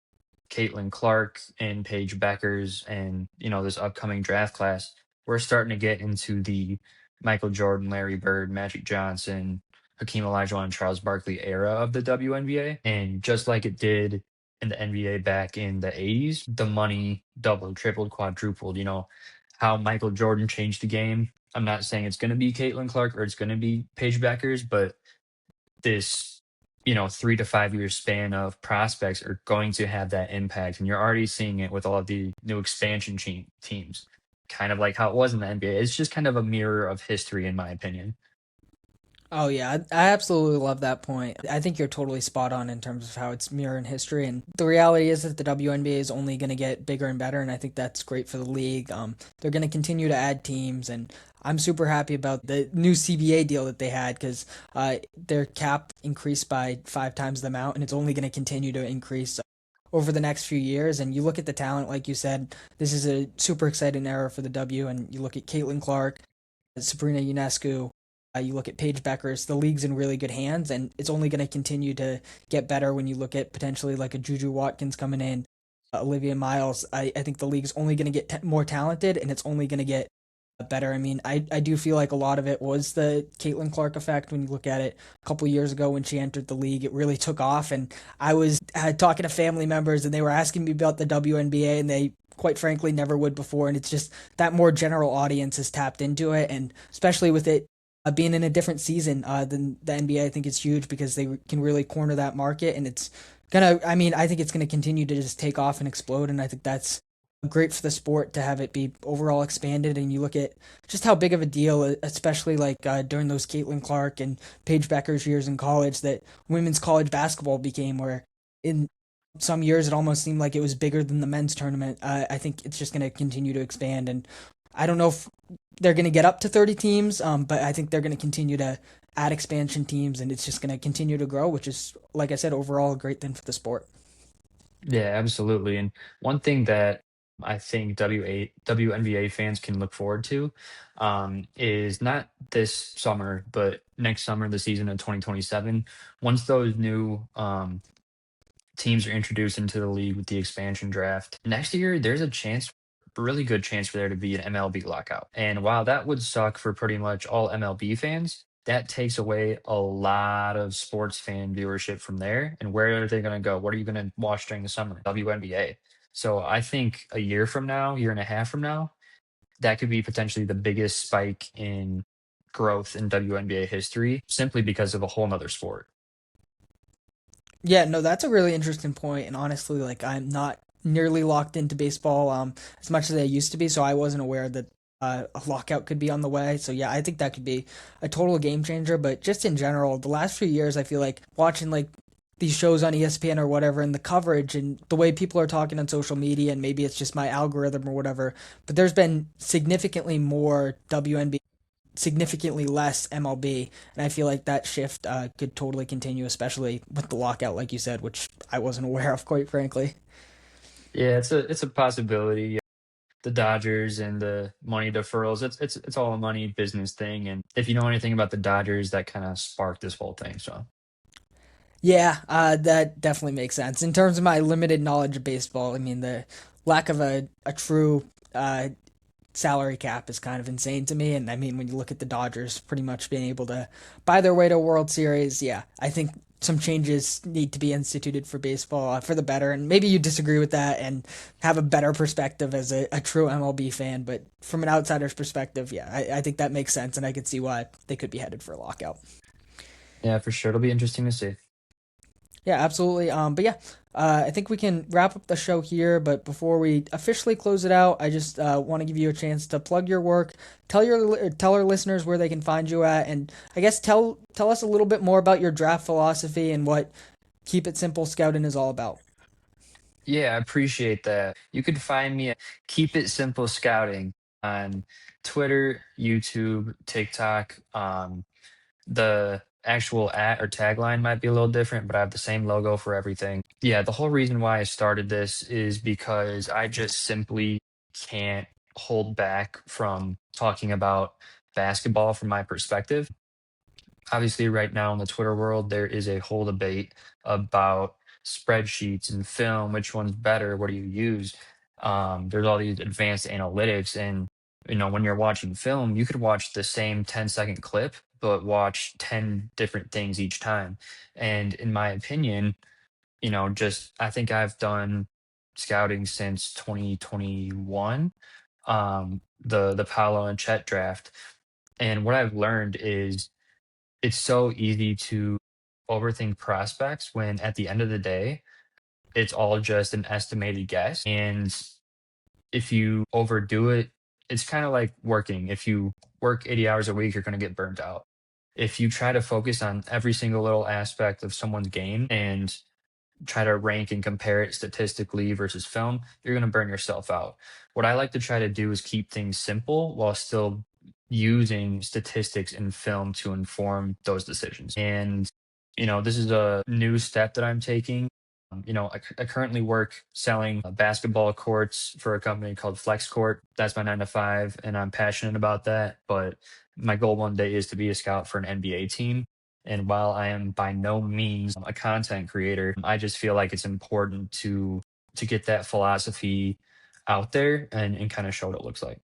Caitlin Clark and Paige Beckers and this upcoming draft class, we're starting to get into the Michael Jordan, Larry Bird, Magic Johnson, Hakeem Olajuwon, and Charles Barkley era of the WNBA. And just like it did in the NBA back in the 80s, the money doubled, tripled, quadrupled. You know, how Michael Jordan changed the game. I'm not saying it's going to be Caitlin Clark or it's going to be Paige Beckers, but this, 3 to 5 year span of prospects are going to have that impact. And you're already seeing it with all of the new expansion teams, kind of like how it was in the NBA. It's just kind of a mirror of history, in my opinion. Oh yeah, I absolutely love that point. I think you're totally spot on in terms of how it's mirroring history, and the reality is that the WNBA is only going to get bigger and better, and I think that's great for the league. They're going to continue to add teams, and I'm super happy about the new CBA deal that they had because their cap increased by 5 times the amount, and it's only going to continue to increase over the next few years. And you look at the talent, like you said, this is a super exciting era for the W, and you look at Caitlin Clark, Sabrina Ionescu. You look at Paige Beckers, the league's in really good hands, and it's only going to continue to get better when you look at potentially like a Juju Watkins coming in, Olivia Miles. I think the league's only going to get more talented, and it's only going to get better. I mean, I do feel like a lot of it was the Caitlin Clark effect. When you look at it a couple years ago when she entered the league, it really took off. And I was talking to family members, and they were asking me about the WNBA, and they quite frankly never would before. And it's just that more general audience has tapped into it, and especially with it being in a different season than the NBA, I think it's huge because they can really corner that market, and it's gonna. I mean, I think it's gonna continue to just take off and explode, and I think that's great for the sport to have it be overall expanded. And you look at just how big of a deal, especially like during those Caitlin Clark and Paige Beckers years in college, that women's college basketball became, where in some years it almost seemed like it was bigger than the men's tournament. I think it's just going to continue to expand, and I don't know if they're going to get up to 30 teams, but I think they're going to continue to add expansion teams, and it's just going to continue to grow, which is, like I said, overall a great thing for the sport. Yeah, absolutely. And one thing that I think WNBA fans can look forward to is not this summer, but next summer, the season of 2027. Once those new teams are introduced into the league with the expansion draft. Next year, there's a really good chance for there to be an MLB lockout. And while that would suck for pretty much all MLB fans, that takes away a lot of sports fan viewership from there. And where are they going to go? What are you going to watch during the summer? WNBA. So I think a year from now, year and a half from now, that could be potentially the biggest spike in growth in WNBA history simply because of a whole nother sport. Yeah, no, that's a really interesting point, and honestly, like I'm not nearly locked into baseball as much as I used to be, so I wasn't aware that a lockout could be on the way. So yeah, I think that could be a total game changer. But just in general, the last few years, I feel like watching like these shows on ESPN or whatever, and the coverage and the way people are talking on social media, and maybe it's just my algorithm or whatever, but there's been significantly more WNBA, significantly less MLB, and I feel like that shift could totally continue, especially with the lockout, like you said, which I wasn't aware of, quite frankly. Yeah, it's a possibility. The Dodgers and the money deferrals. It's all a money business thing. And if you know anything about the Dodgers, that kind of sparked this whole thing. So Yeah, that definitely makes sense. In terms of my limited knowledge of baseball, I mean, the lack of a true salary cap is kind of insane to me. And I mean, when you look at the Dodgers pretty much being able to buy their way to a World Series, yeah, I think some changes need to be instituted for baseball for the better. And maybe you disagree with that and have a better perspective as a true MLB fan. But from an outsider's perspective, yeah, I think that makes sense. And I could see why they could be headed for a lockout. yeah, for sure, it'll be interesting to see. Yeah, absolutely. But yeah, I think we can wrap up the show here. But before we officially close it out, I just want to give you a chance to plug your work, tell our listeners where they can find you at, and I guess tell us a little bit more about your draft philosophy and what Keep It Simple Scouting is all about. Yeah, I appreciate that. You can find me at Keep It Simple Scouting on Twitter, YouTube, TikTok. The actual at or tagline might be a little different, but I have the same logo for everything. Yeah, the whole reason why I started this is because I just simply can't hold back from talking about basketball from my perspective. Obviously, right now in the Twitter world, there is a whole debate about spreadsheets and film, which one's better, what do you use? There's all these advanced analytics, and When you're watching film, you could watch the same 10-second clip, but watch 10 different things each time. And in my opinion, just I think I've done scouting since 2021, the Paolo and Chet draft. And what I've learned is it's so easy to overthink prospects when at the end of the day, it's all just an estimated guess. And if you overdo it, it's kind of like working. If you work 80 hours a week, you're going to get burnt out. If you try to focus on every single little aspect of someone's game and try to rank and compare it statistically versus film, you're going to burn yourself out. What I like to try to do is keep things simple while still using statistics and film to inform those decisions. And, this is a new step that I'm taking. I currently work selling basketball courts for a company called Flex Court. That's my 9 to 5, and I'm passionate about that. But my goal one day is to be a scout for an NBA team. And while I am by no means a content creator, I just feel like it's important to get that philosophy out there and kind of show what it looks like.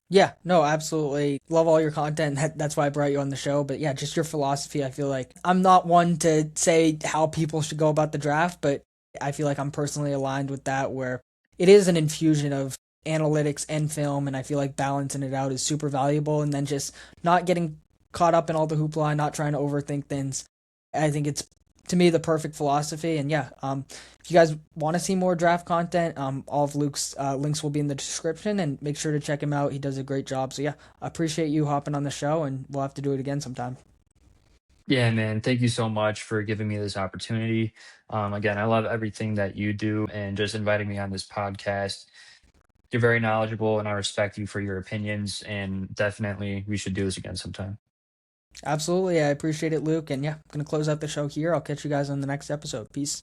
Yeah, no, absolutely. Love all your content. That's why I brought you on the show. But yeah, just your philosophy. I feel like I'm not one to say how people should go about the draft, but I feel like I'm personally aligned with that, where it is an infusion of analytics and film. And I feel like balancing it out is super valuable. And then just not getting caught up in all the hoopla, not trying to overthink things. I think it's, to me, the perfect philosophy. And yeah, if you guys want to see more draft content, all of Luke's links will be in the description, and make sure to check him out. He does a great job. So yeah, I appreciate you hopping on the show, and we'll have to do it again sometime. Yeah, man. Thank you so much for giving me this opportunity. Again, I love everything that you do and just inviting me on this podcast. You're very knowledgeable, and I respect you for your opinions. And definitely, we should do this again sometime. Absolutely, I appreciate it, Luke. And yeah, I'm gonna close out the show here. I'll catch you guys on the next episode. Peace.